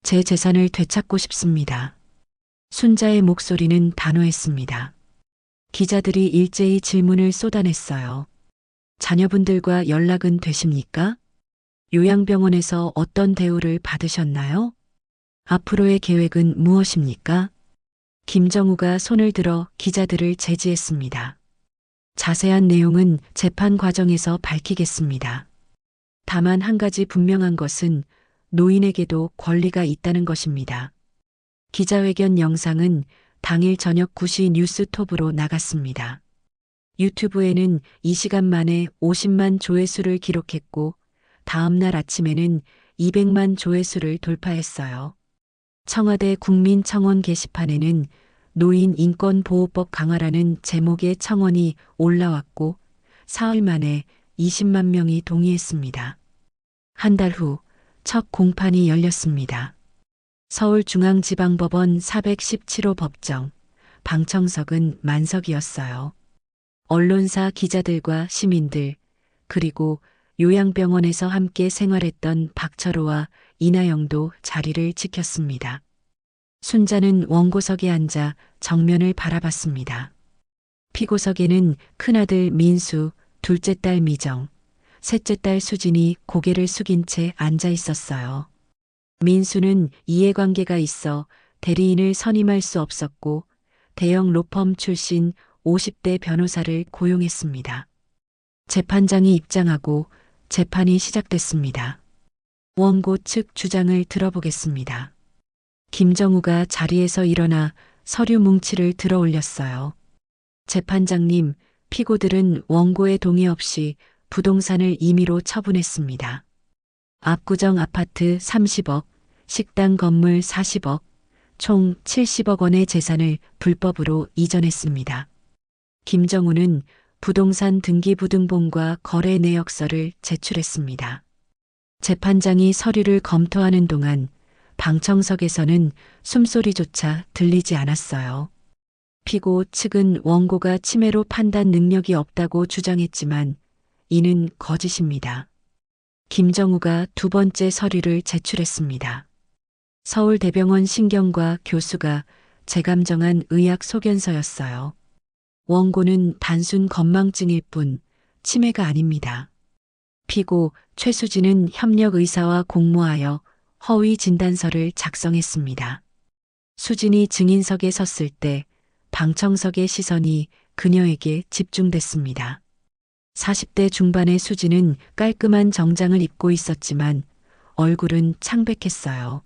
제 재산을 되찾고 싶습니다. 순자의 목소리는 단호했습니다. 기자들이 일제히 질문을 쏟아냈어요. 자녀분들과 연락은 되십니까? 요양병원에서 어떤 대우를 받으셨나요? 앞으로의 계획은 무엇입니까? 김정우가 손을 들어 기자들을 제지했습니다. 자세한 내용은 재판 과정에서 밝히겠습니다. 다만 한 가지 분명한 것은 노인에게도 권리가 있다는 것입니다. 기자회견 영상은 당일 저녁 9시 뉴스톱으로 나갔습니다. 유튜브에는 2시간 만에 50만 조회수를 기록했고 다음 날 아침에는 200만 조회수를 돌파했어요. 청와대 국민청원 게시판에는 노인 인권보호법 강화라는 제목의 청원이 올라왔고 사흘 만에 20만 명이 동의했습니다. 한 달 후 첫 공판이 열렸습니다. 서울중앙지방법원 417호 법정, 방청석은 만석이었어요. 언론사 기자들과 시민들, 그리고 요양병원에서 함께 생활했던 박철호와 이나영도 자리를 지켰습니다. 순자는 원고석에 앉아 정면을 바라봤습니다. 피고석에는 큰아들 민수, 둘째 딸 미정, 셋째 딸 수진이 고개를 숙인 채 앉아 있었어요. 민수는 이해관계가 있어 대리인을 선임할 수 없었고 대형 로펌 출신 50대 변호사를 고용했습니다. 재판장이 입장하고 재판이 시작됐습니다. 원고 측 주장을 들어보겠습니다. 김정우가 자리에서 일어나 서류 뭉치를 들어 올렸어요. 재판장님, 피고들은 원고의 동의 없이 부동산을 임의로 처분했습니다. 압구정 아파트 30억, 식당 건물 40억, 총 70억 원의 재산을 불법으로 이전했습니다. 김정우는 부동산 등기부등본과 거래 내역서를 제출했습니다. 재판장이 서류를 검토하는 동안 방청석에서는 숨소리조차 들리지 않았어요. 피고 측은 원고가 치매로 판단 능력이 없다고 주장했지만 이는 거짓입니다. 김정우가 두 번째 서류를 제출했습니다. 서울대병원 신경과 교수가 재감정한 의학 소견서였어요. 원고는 단순 건망증일 뿐 치매가 아닙니다. 피고 최수진은 협력의사와 공모하여 허위 진단서를 작성했습니다. 수진이 증인석에 섰을 때 방청석의 시선이 그녀에게 집중됐습니다. 40대 중반의 수진은 깔끔한 정장을 입고 있었지만 얼굴은 창백했어요.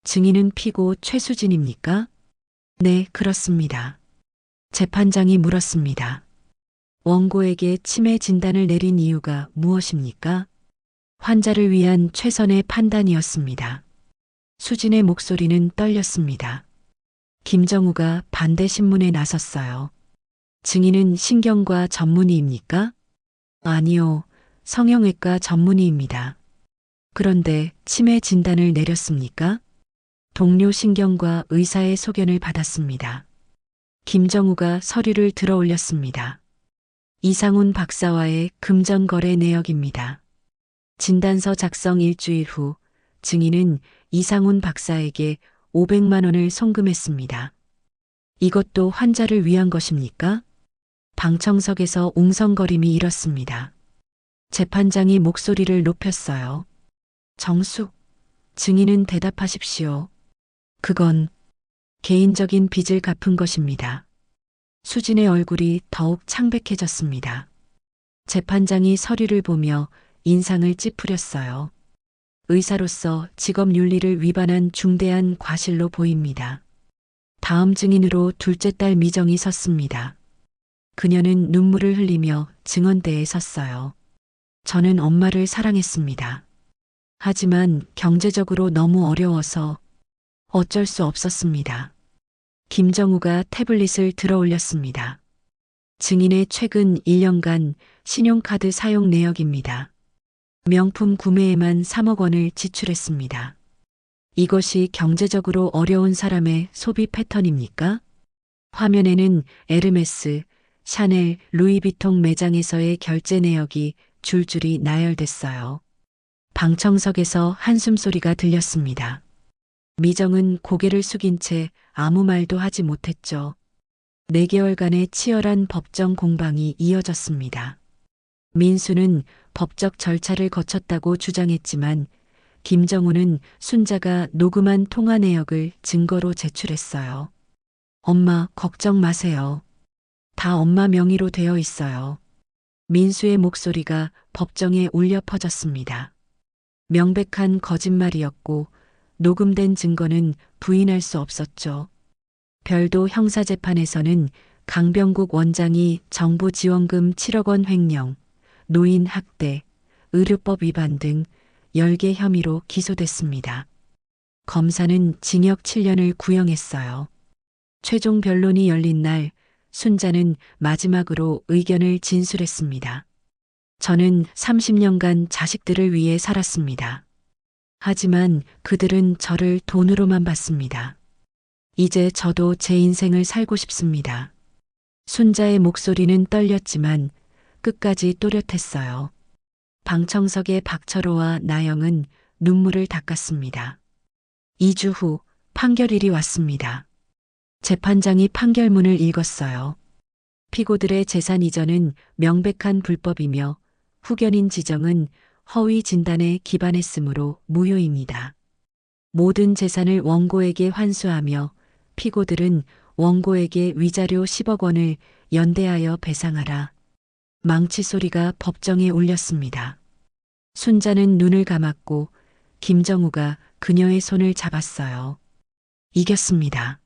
증인은 피고 최수진입니까? 네, 그렇습니다. 재판장이 물었습니다. 원고에게 치매 진단을 내린 이유가 무엇입니까? 환자를 위한 최선의 판단이었습니다. 수진의 목소리는 떨렸습니다. 김정우가 반대 신문에 나섰어요. 증인은 신경과 전문의입니까? 아니요, 성형외과 전문의입니다. 그런데 치매 진단을 내렸습니까? 동료 신경과 의사의 소견을 받았습니다. 김정우가 서류를 들어 올렸습니다. 이상훈 박사와의 금전거래 내역입니다. 진단서 작성 일주일 후 증인은 이상훈 박사에게 500만 원을 송금했습니다. 이것도 환자를 위한 것입니까? 방청석에서 웅성거림이 일었습니다. 재판장이 목소리를 높였어요. 정숙, 증인은 대답하십시오. 그건 개인적인 빚을 갚은 것입니다. 수진의 얼굴이 더욱 창백해졌습니다. 재판장이 서류를 보며 인상을 찌푸렸어요. 의사로서 직업 윤리를 위반한 중대한 과실로 보입니다. 다음 증인으로 둘째 딸 미정이 섰습니다. 그녀는 눈물을 흘리며 증언대에 섰어요. 저는 엄마를 사랑했습니다. 하지만 경제적으로 너무 어려워서 어쩔 수 없었습니다. 김정우가 태블릿을 들어 올렸습니다. 증인의 최근 1년간 신용카드 사용 내역입니다. 명품 구매에만 3억 원을 지출했습니다. 이것이 경제적으로 어려운 사람의 소비 패턴입니까? 화면에는 에르메스, 샤넬, 루이비통 매장에서의 결제 내역이 줄줄이 나열됐어요. 방청석에서 한숨소리가 들렸습니다. 미정은 고개를 숙인 채 아무 말도 하지 못했죠. 4개월간의 치열한 법정 공방이 이어졌습니다. 민수는 법적 절차를 거쳤다고 주장했지만 김정우는 순자가 녹음한 통화 내역을 증거로 제출했어요. 엄마, 걱정 마세요. 다 엄마 명의로 되어 있어요. 민수의 목소리가 법정에 울려 퍼졌습니다. 명백한 거짓말이었고 녹음된 증거는 부인할 수 없었죠. 별도 형사재판에서는 강병국 원장이 정부 지원금 7억 원 횡령, 노인 학대, 의료법 위반 등 10개 혐의로 기소됐습니다. 검사는 징역 7년을 구형했어요. 최종 변론이 열린 날 순자는 마지막으로 의견을 진술했습니다. 저는 30년간 자식들을 위해 살았습니다. 하지만 그들은 저를 돈으로만 봤습니다. 이제 저도 제 인생을 살고 싶습니다. 순자의 목소리는 떨렸지만 끝까지 또렷했어요. 방청석의 박철호와 나영은 눈물을 닦았습니다. 2주 후 판결일이 왔습니다. 재판장이 판결문을 읽었어요. 피고들의 재산 이전은 명백한 불법이며 후견인 지정은 허위 진단에 기반했으므로 무효입니다. 모든 재산을 원고에게 환수하며 피고들은 원고에게 위자료 10억 원을 연대하여 배상하라. 망치 소리가 법정에 울렸습니다. 순자는 눈을 감았고 김정우가 그녀의 손을 잡았어요. 이겼습니다.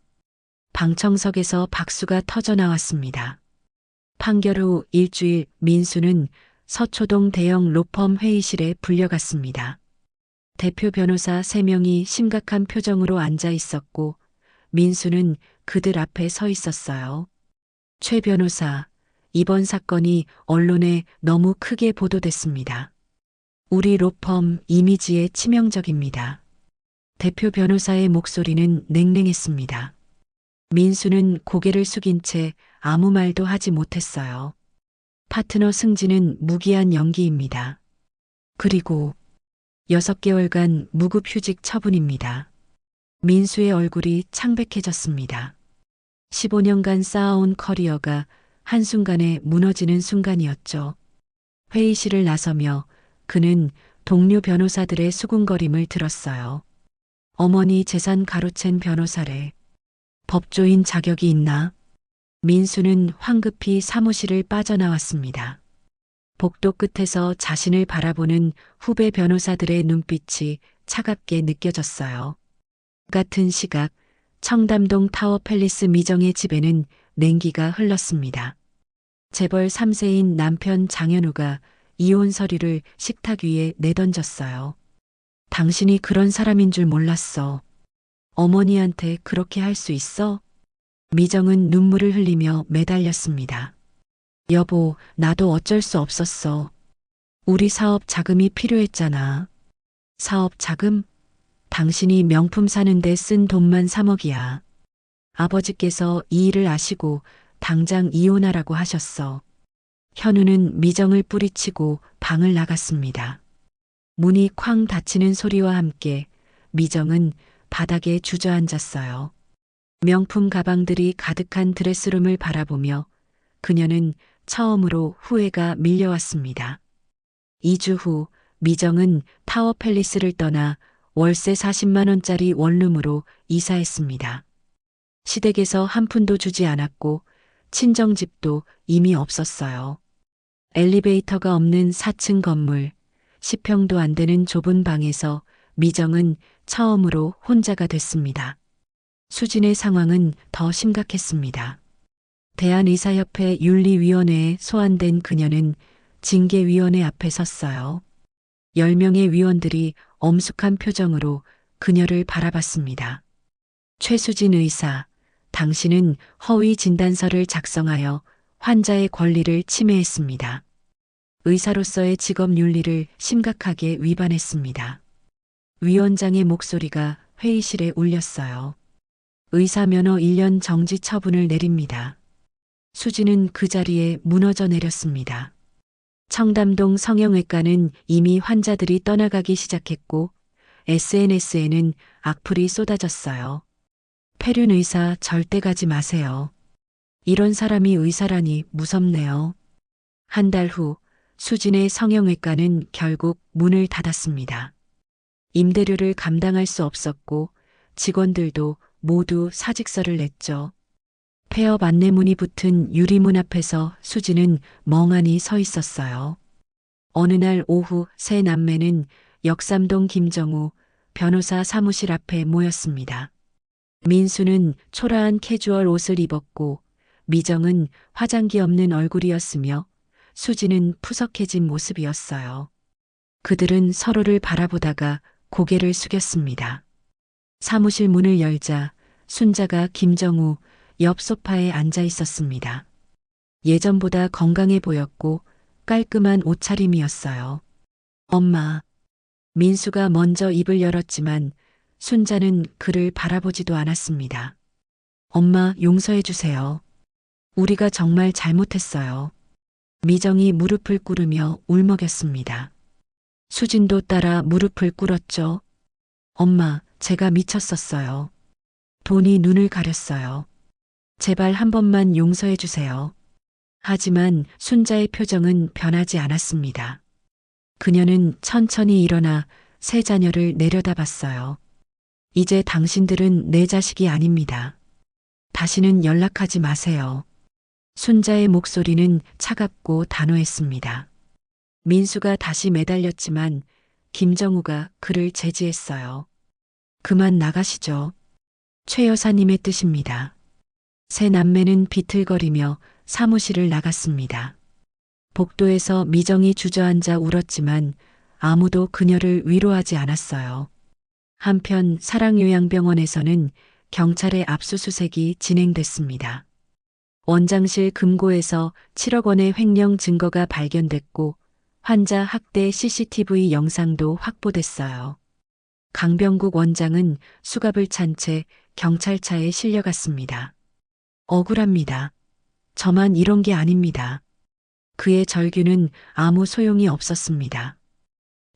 방청석에서 박수가 터져 나왔습니다. 판결 후 일주일 민수는 서초동 대형 로펌 회의실에 불려갔습니다. 대표 변호사 3명이 심각한 표정으로 앉아 있었고 민수는 그들 앞에 서 있었어요. 최 변호사, 이번 사건이 언론에 너무 크게 보도됐습니다. 우리 로펌 이미지에 치명적입니다. 대표 변호사의 목소리는 냉랭했습니다. 민수는 고개를 숙인 채 아무 말도 하지 못했어요. 파트너 승진은 무기한 연기입니다. 그리고 6개월간 무급휴직 처분입니다. 민수의 얼굴이 창백해졌습니다. 15년간 쌓아온 커리어가 한순간에 무너지는 순간이었죠. 회의실을 나서며 그는 동료 변호사들의 수군거림을 들었어요. 어머니 재산 가로챈 변호사래. 법조인 자격이 있나? 민수는 황급히 사무실을 빠져나왔습니다. 복도 끝에서 자신을 바라보는 후배 변호사들의 눈빛이 차갑게 느껴졌어요. 같은 시각 청담동 타워 팰리스 미정의 집에는 냉기가 흘렀습니다. 재벌 3세인 남편 장현우가 이혼 서류를 식탁 위에 내던졌어요. 당신이 그런 사람인 줄 몰랐어. 어머니한테 그렇게 할 수 있어? 미정은 눈물을 흘리며 매달렸습니다. 여보, 나도 어쩔 수 없었어. 우리 사업 자금이 필요했잖아. 사업 자금? 당신이 명품 사는데 쓴 돈만 3억이야. 아버지께서 이 일을 아시고 당장 이혼하라고 하셨어. 현우는 미정을 뿌리치고 방을 나갔습니다. 문이 쾅 닫히는 소리와 함께 미정은 바닥에 주저앉았어요. 명품 가방들이 가득한 드레스룸을 바라보며 그녀는 처음으로 후회가 밀려왔습니다. 2주 후 미정은 타워 팰리스를 떠나 월세 40만 원짜리 원룸으로 이사했습니다. 시댁에서 한 푼도 주지 않았고 친정집도 이미 없었어요. 엘리베이터가 없는 4층 건물, 10평도 안 되는 좁은 방에서 미정은 처음으로 혼자가 됐습니다. 수진의 상황은 더 심각했습니다. 대한의사협회 윤리위원회에 소환된 그녀는 징계위원회 앞에 섰어요. 10명의 위원들이 엄숙한 표정으로 그녀를 바라봤습니다. 최수진 의사, 당신은 허위 진단서를 작성하여 환자의 권리를 침해했습니다. 의사로서의 직업 윤리를 심각하게 위반했습니다. 위원장의 목소리가 회의실에 울렸어요. 의사 면허 1년 정지 처분을 내립니다. 수지는 그 자리에 무너져 내렸습니다. 청담동 성형외과는 이미 환자들이 떠나가기 시작했고 SNS에는 악플이 쏟아졌어요. 폐륜 의사 절대 가지 마세요. 이런 사람이 의사라니 무섭네요. 한 달 후 수진의 성형외과는 결국 문을 닫았습니다. 임대료를 감당할 수 없었고 직원들도 모두 사직서를 냈죠. 폐업 안내문이 붙은 유리문 앞에서 수지는 멍하니 서 있었어요. 어느 날 오후 세 남매는 역삼동 김정우 변호사 사무실 앞에 모였습니다. 민수는 초라한 캐주얼 옷을 입었고 미정은 화장기 없는 얼굴이었으며 수지는 푸석해진 모습이었어요. 그들은 서로를 바라보다가 고개를 숙였습니다. 사무실 문을 열자 순자가 김정우 옆 소파에 앉아 있었습니다. 예전보다 건강해 보였고 깔끔한 옷차림이었어요. 엄마. 민수가 먼저 입을 열었지만 순자는 그를 바라보지도 않았습니다. 엄마, 용서해 주세요. 우리가 정말 잘못했어요. 미정이 무릎을 꿇으며 울먹였습니다. 수진도 따라 무릎을 꿇었죠. 엄마, 제가 미쳤었어요. 돈이 눈을 가렸어요. 제발 한 번만 용서해 주세요. 하지만 순자의 표정은 변하지 않았습니다. 그녀는 천천히 일어나 세 자녀를 내려다봤어요. 이제 당신들은 내 자식이 아닙니다. 다시는 연락하지 마세요. 순자의 목소리는 차갑고 단호했습니다. 민수가 다시 매달렸지만 김정우가 그를 제지했어요. 그만 나가시죠. 최 여사님의 뜻입니다. 세 남매는 비틀거리며 사무실을 나갔습니다. 복도에서 미정이 주저앉아 울었지만 아무도 그녀를 위로하지 않았어요. 한편 사랑요양병원에서는 경찰의 압수수색이 진행됐습니다. 원장실 금고에서 7억 원의 횡령 증거가 발견됐고 환자 학대 CCTV 영상도 확보됐어요. 강병국 원장은 수갑을 찬 채 경찰차에 실려갔습니다. 억울합니다. 저만 이런 게 아닙니다. 그의 절규는 아무 소용이 없었습니다.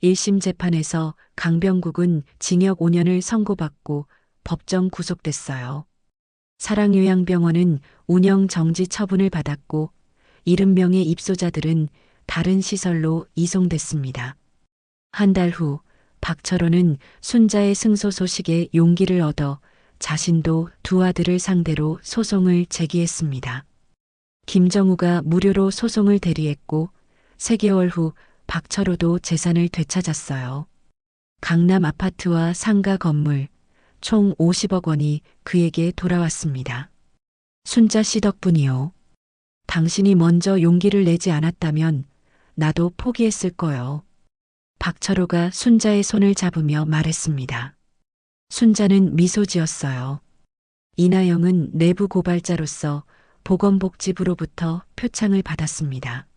1심 재판에서 강병국은 징역 5년을 선고받고 법정 구속됐어요. 사랑요양병원은 운영 정지 처분을 받았고 70명의 입소자들은 다른 시설로 이송됐습니다. 한 달 후 박철호는 순자의 승소 소식에 용기를 얻어 자신도 두 아들을 상대로 소송을 제기했습니다. 김정우가 무료로 소송을 대리했고 3개월 후 박철호도 재산을 되찾았어요. 강남 아파트와 상가 건물 총 50억 원이 그에게 돌아왔습니다. 순자 씨 덕분이요. 당신이 먼저 용기를 내지 않았다면 나도 포기했을 거요. 박철호가 순자의 손을 잡으며 말했습니다. 순자는 미소 지었어요. 이나영은 내부 고발자로서 보건복지부로부터 표창을 받았습니다.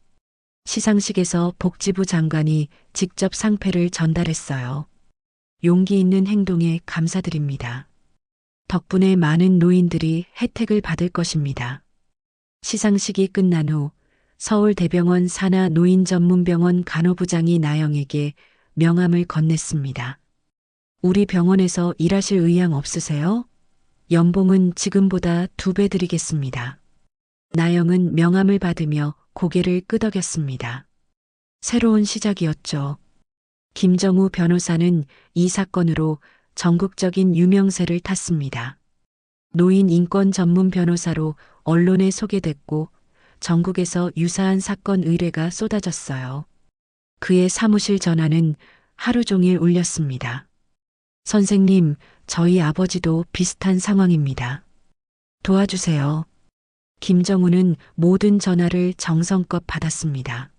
시상식에서 복지부 장관이 직접 상패를 전달했어요. 용기 있는 행동에 감사드립니다. 덕분에 많은 노인들이 혜택을 받을 것입니다. 시상식이 끝난 후 서울대병원 산하노인전문병원 간호부장이 나영에게 명함을 건넸습니다. 우리 병원에서 일하실 의향 없으세요? 연봉은 지금보다 2배 드리겠습니다. 나영은 명함을 받으며 고개를 끄덕였습니다. 새로운 시작이었죠. 김정우 변호사는 이 사건으로 전국적인 유명세를 탔습니다. 노인 인권 전문 변호사로 언론에 소개됐고 전국에서 유사한 사건 의뢰가 쏟아졌어요. 그의 사무실 전화는 하루 종일 울렸습니다. 선생님, 저희 아버지도 비슷한 상황입니다. 도와주세요. 김정우는 모든 전화를 정성껏 받았습니다.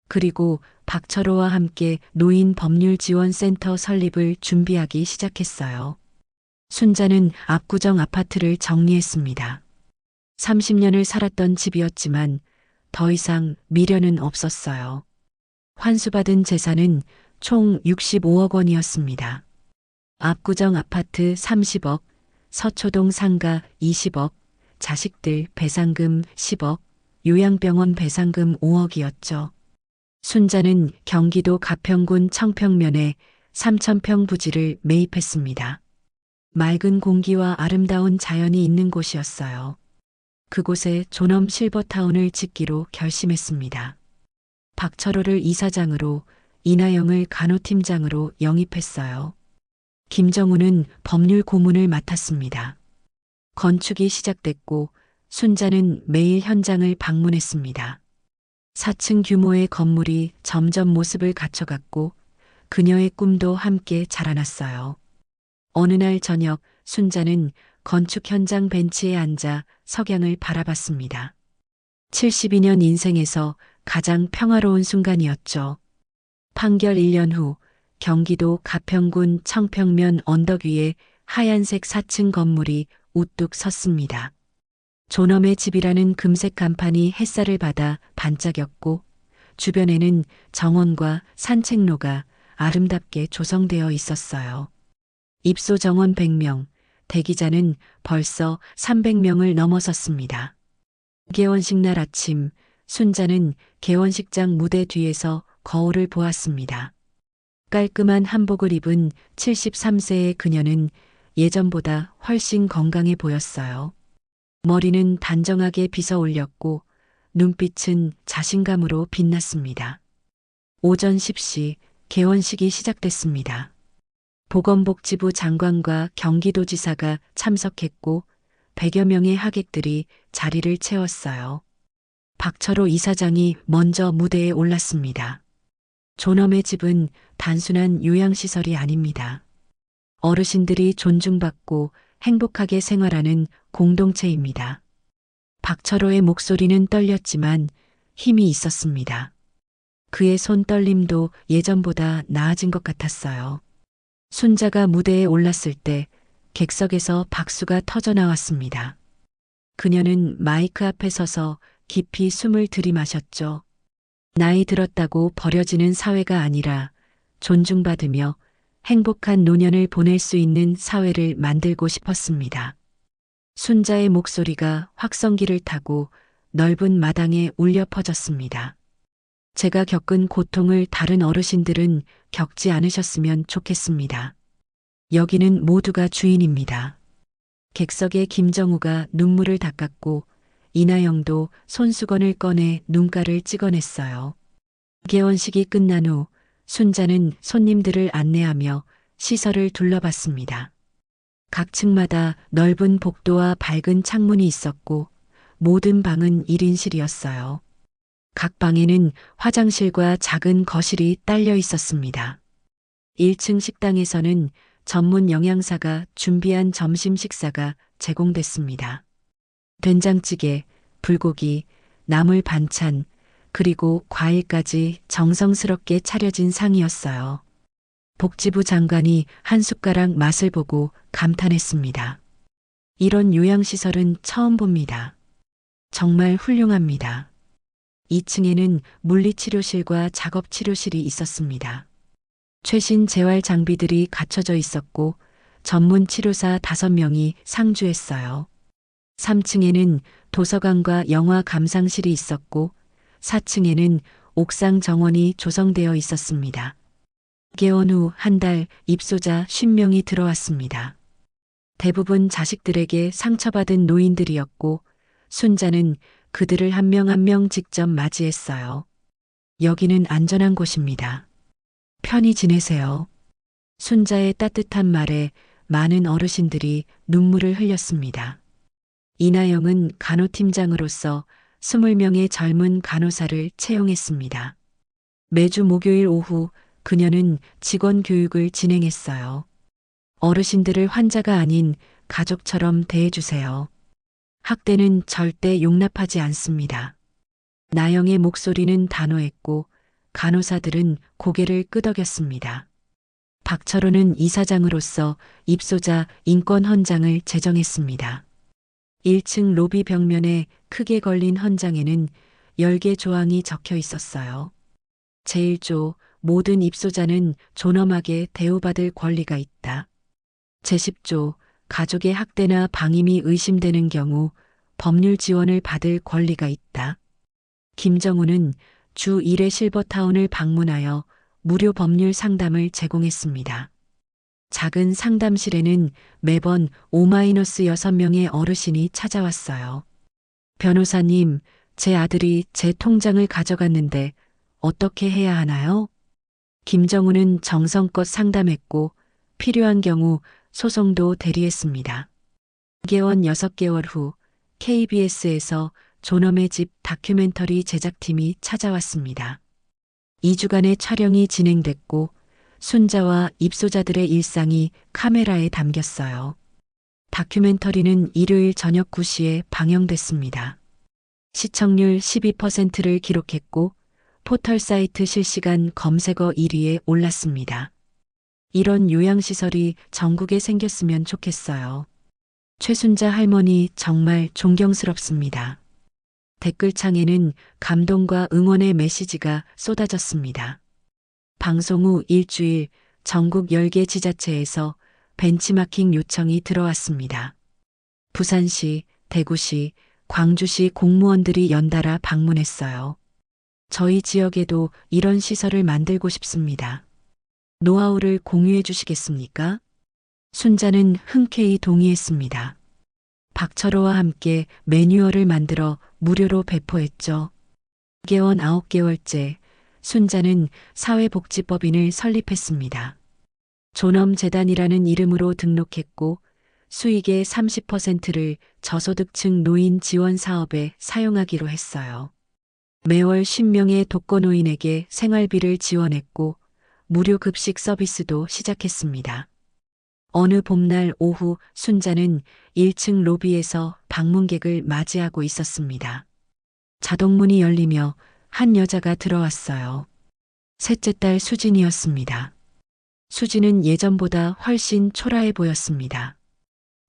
그리고 박철호와 함께 노인 법률 지원센터 설립을 준비하기 시작했어요. 순자는 압구정 아파트를 정리했습니다. 30년을 살았던 집이었지만 더 이상 미련은 없었어요. 환수받은 재산은 총 65억 원이었습니다. 압구정 아파트 30억, 서초동 상가 20억, 자식들 배상금 10억, 요양병원 배상금 5억이었죠. 순자는 경기도 가평군 청평면에 3,000평 부지를 매입했습니다. 맑은 공기와 아름다운 자연이 있는 곳이었어요. 그곳에 존엄 실버타운을 짓기로 결심했습니다. 박철호를 이사장으로, 이나영을 간호팀장으로 영입했어요. 김정우는 법률 고문을 맡았습니다. 건축이 시작됐고 순자는 매일 현장을 방문했습니다. 4층 규모의 건물이 점점 모습을 갖춰갔고 그녀의 꿈도 함께 자라났어요. 어느 날 저녁 순자는 건축 현장 벤치에 앉아 석양을 바라봤습니다. 72년 인생에서 가장 평화로운 순간이었죠. 판결 1년 후 경기도 가평군 청평면 언덕 위에 하얀색 4층 건물이 우뚝 섰습니다. 존엄의 집이라는 금색 간판이 햇살을 받아 반짝였고 주변에는 정원과 산책로가 아름답게 조성되어 있었어요. 입소 정원 100명, 대기자는 벌써 300명을 넘어섰습니다. 개원식 날 아침, 순자는 개원식장 무대 뒤에서 거울을 보았습니다. 깔끔한 한복을 입은 73세의 그녀는 예전보다 훨씬 건강해 보였어요. 머리는 단정하게 빗어 올렸고 눈빛은 자신감으로 빛났습니다. 오전 10시 개원식이 시작됐습니다. 보건복지부 장관과 경기도지사가 참석했고 100여 명의 하객들이 자리를 채웠어요. 박철호 이사장이 먼저 무대에 올랐습니다. 존엄의 집은 단순한 요양시설이 아닙니다. 어르신들이 존중받고 행복하게 생활하는 공동체입니다. 박철호의 목소리는 떨렸지만 힘이 있었습니다. 그의 손떨림도 예전보다 나아진 것 같았어요. 순자가 무대에 올랐을 때 객석에서 박수가 터져 나왔습니다. 그녀는 마이크 앞에 서서 깊이 숨을 들이마셨죠. 나이 들었다고 버려지는 사회가 아니라 존중받으며 행복한 노년을 보낼 수 있는 사회를 만들고 싶었습니다. 순자의 목소리가 확성기를 타고 넓은 마당에 울려 퍼졌습니다. 제가 겪은 고통을 다른 어르신들은 겪지 않으셨으면 좋겠습니다. 여기는 모두가 주인입니다. 객석의 김정우가 눈물을 닦았고 이나영도 손수건을 꺼내 눈가를 찍어냈어요. 개원식이 끝난 후 순자는 손님들을 안내하며 시설을 둘러봤습니다. 각 층마다 넓은 복도와 밝은 창문이 있었고 모든 방은 1인실이었어요. 각 방에는 화장실과 작은 거실이 딸려 있었습니다. 1층 식당에서는 전문 영양사가 준비한 점심 식사가 제공됐습니다. 된장찌개, 불고기, 나물 반찬, 그리고 과일까지 정성스럽게 차려진 상이었어요. 복지부 장관이 한 숟가락 맛을 보고 감탄했습니다. 이런 요양시설은 처음 봅니다. 정말 훌륭합니다. 2층에는 물리치료실과 작업치료실이 있었습니다. 최신 재활 장비들이 갖춰져 있었고 전문 치료사 5명이 상주했어요. 3층에는 도서관과 영화 감상실이 있었고 4층에는 옥상 정원이 조성되어 있었습니다. 개원 후 한 달 입소자 50명이 들어왔습니다. 대부분 자식들에게 상처받은 노인들이었고 순자는 그들을 한 명 한 명 직접 맞이했어요. 여기는 안전한 곳입니다. 편히 지내세요. 순자의 따뜻한 말에 많은 어르신들이 눈물을 흘렸습니다. 이나영은 간호팀장으로서 20명의 젊은 간호사를 채용했습니다. 매주 목요일 오후 그녀는 직원 교육을 진행했어요. 어르신들을 환자가 아닌 가족처럼 대해주세요. 학대는 절대 용납하지 않습니다. 나영의 목소리는 단호했고 간호사들은 고개를 끄덕였습니다. 박철호는 이사장으로서 입소자 인권 헌장을 제정했습니다. 1층 로비 벽면에 크게 걸린 헌장에는 10개 조항이 적혀 있었어요. 제1조 모든 입소자는 존엄하게 대우받을 권리가 있다. 제10조 가족의 학대나 방임이 의심되는 경우 법률 지원을 받을 권리가 있다. 김정우는 주 1회 실버타운을 방문하여 무료 법률 상담을 제공했습니다. 작은 상담실에는 매번 5-6명의 어르신이 찾아왔어요. 변호사님, 제 아들이 제 통장을 가져갔는데 어떻게 해야 하나요? 김정우는 정성껏 상담했고 필요한 경우 소송도 대리했습니다. 개원 6개월 후 KBS에서 존엄의 집 다큐멘터리 제작팀이 찾아왔습니다. 2주간의 촬영이 진행됐고 순자와 입소자들의 일상이 카메라에 담겼어요. 다큐멘터리는 일요일 저녁 9시에 방영됐습니다. 시청률 12%를 기록했고 포털 사이트 실시간 검색어 1위에 올랐습니다. 이런 요양시설이 전국에 생겼으면 좋겠어요. 최순자 할머니 정말 존경스럽습니다. 댓글창에는 감동과 응원의 메시지가 쏟아졌습니다. 방송 후 일주일 전국 10개 지자체에서 벤치마킹 요청이 들어왔습니다. 부산시, 대구시, 광주시 공무원들이 연달아 방문했어요. 저희 지역에도 이런 시설을 만들고 싶습니다. 노하우를 공유해 주시겠습니까? 순자는 흔쾌히 동의했습니다. 박철호와 함께 매뉴얼을 만들어 무료로 배포했죠. 개원 9개월째 순자는 사회복지법인을 설립했습니다. 존엄재단이라는 이름으로 등록했고 수익의 30%를 저소득층 노인 지원 사업에 사용하기로 했어요. 매월 10명의 독거노인에게 생활비를 지원했고 무료 급식 서비스도 시작했습니다. 어느 봄날 오후 순자는 1층 로비에서 방문객을 맞이하고 있었습니다. 자동문이 열리며 한 여자가 들어왔어요. 셋째 딸 수진이었습니다. 수진은 예전보다 훨씬 초라해 보였습니다.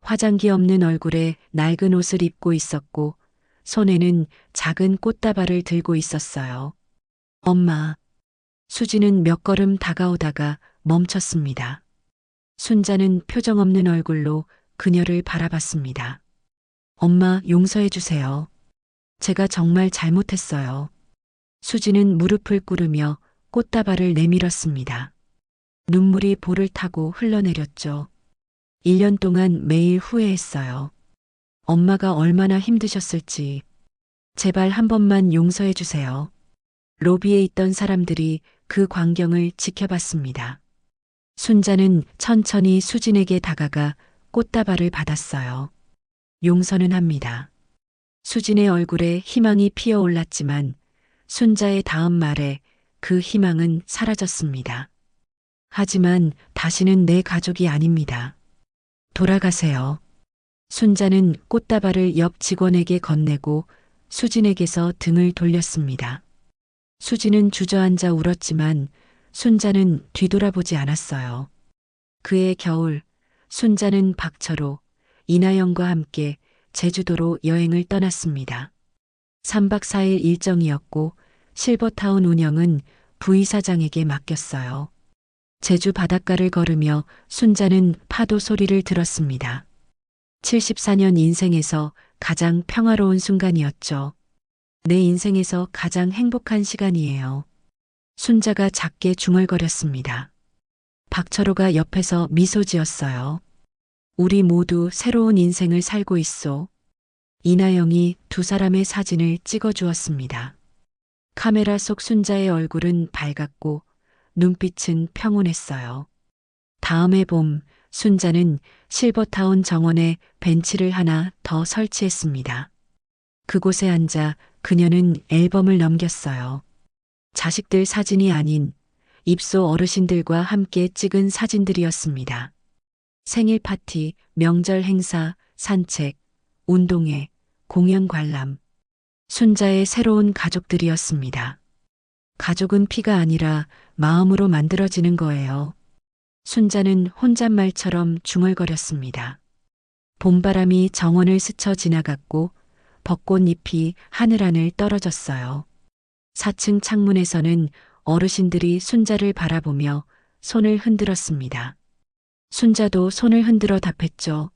화장기 없는 얼굴에 낡은 옷을 입고 있었고 손에는 작은 꽃다발을 들고 있었어요. 엄마. 수진은 몇 걸음 다가오다가 멈췄습니다. 순자는 표정 없는 얼굴로 그녀를 바라봤습니다. 엄마, 용서해 주세요. 제가 정말 잘못했어요. 수진은 무릎을 꿇으며 꽃다발을 내밀었습니다. 눈물이 볼을 타고 흘러내렸죠. 1년 동안 매일 후회했어요. 엄마가 얼마나 힘드셨을지. 제발 한 번만 용서해 주세요. 로비에 있던 사람들이 그 광경을 지켜봤습니다. 순자는 천천히 수진에게 다가가 꽃다발을 받았어요. 용서는 합니다. 수진의 얼굴에 희망이 피어올랐지만 순자의 다음 말에 그 희망은 사라졌습니다. 하지만 다시는 내 가족이 아닙니다. 돌아가세요. 순자는 꽃다발을 옆 직원에게 건네고 수진에게서 등을 돌렸습니다. 수진은 주저앉아 울었지만 순자는 뒤돌아보지 않았어요. 그해 겨울, 순자는 박철호, 이나영과 함께 제주도로 여행을 떠났습니다. 3박 4일 일정이었고 실버타운 운영은 부이사장에게 맡겼어요. 제주 바닷가를 걸으며 순자는 파도 소리를 들었습니다. 74년 인생에서 가장 평화로운 순간이었죠. 내 인생에서 가장 행복한 시간이에요. 순자가 작게 중얼거렸습니다. 박철호가 옆에서 미소 지었어요. 우리 모두 새로운 인생을 살고 있소. 이나영이 두 사람의 사진을 찍어주었습니다. 카메라 속 순자의 얼굴은 밝았고 눈빛은 평온했어요. 다음해 봄, 순자는 실버타운 정원에 벤치를 하나 더 설치했습니다. 그곳에 앉아 그녀는 앨범을 넘겼어요. 자식들 사진이 아닌 입소 어르신들과 함께 찍은 사진들이었습니다. 생일 파티, 명절 행사, 산책, 운동회, 공연 관람. 순자의 새로운 가족들이었습니다. 가족은 피가 아니라 마음으로 만들어지는 거예요. 순자는 혼잣말처럼 중얼거렸습니다. 봄바람이 정원을 스쳐 지나갔고 벚꽃잎이 하늘하늘 떨어졌어요. 4층 창문에서는 어르신들이 순자를 바라보며 손을 흔들었습니다. 순자도 손을 흔들어 답했죠.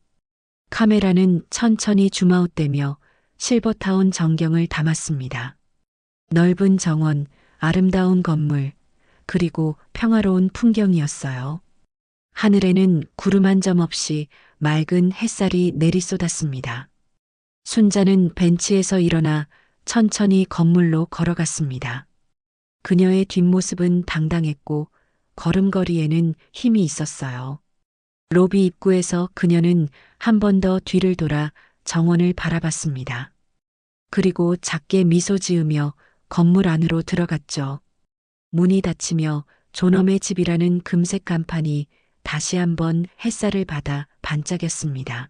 카메라는 천천히 줌아웃되며 실버타운 전경을 담았습니다. 넓은 정원, 아름다운 건물, 그리고 평화로운 풍경이었어요. 하늘에는 구름 한 점 없이 맑은 햇살이 내리쏟았습니다. 순자는 벤치에서 일어나 천천히 건물로 걸어갔습니다. 그녀의 뒷모습은 당당했고 걸음걸이에는 힘이 있었어요. 로비 입구에서 그녀는 한 번 더 뒤를 돌아 정원을 바라봤습니다. 그리고 작게 미소 지으며 건물 안으로 들어갔죠. 문이 닫히며 존엄의 집이라는 금색 간판이 다시 한번 햇살을 받아 반짝였습니다.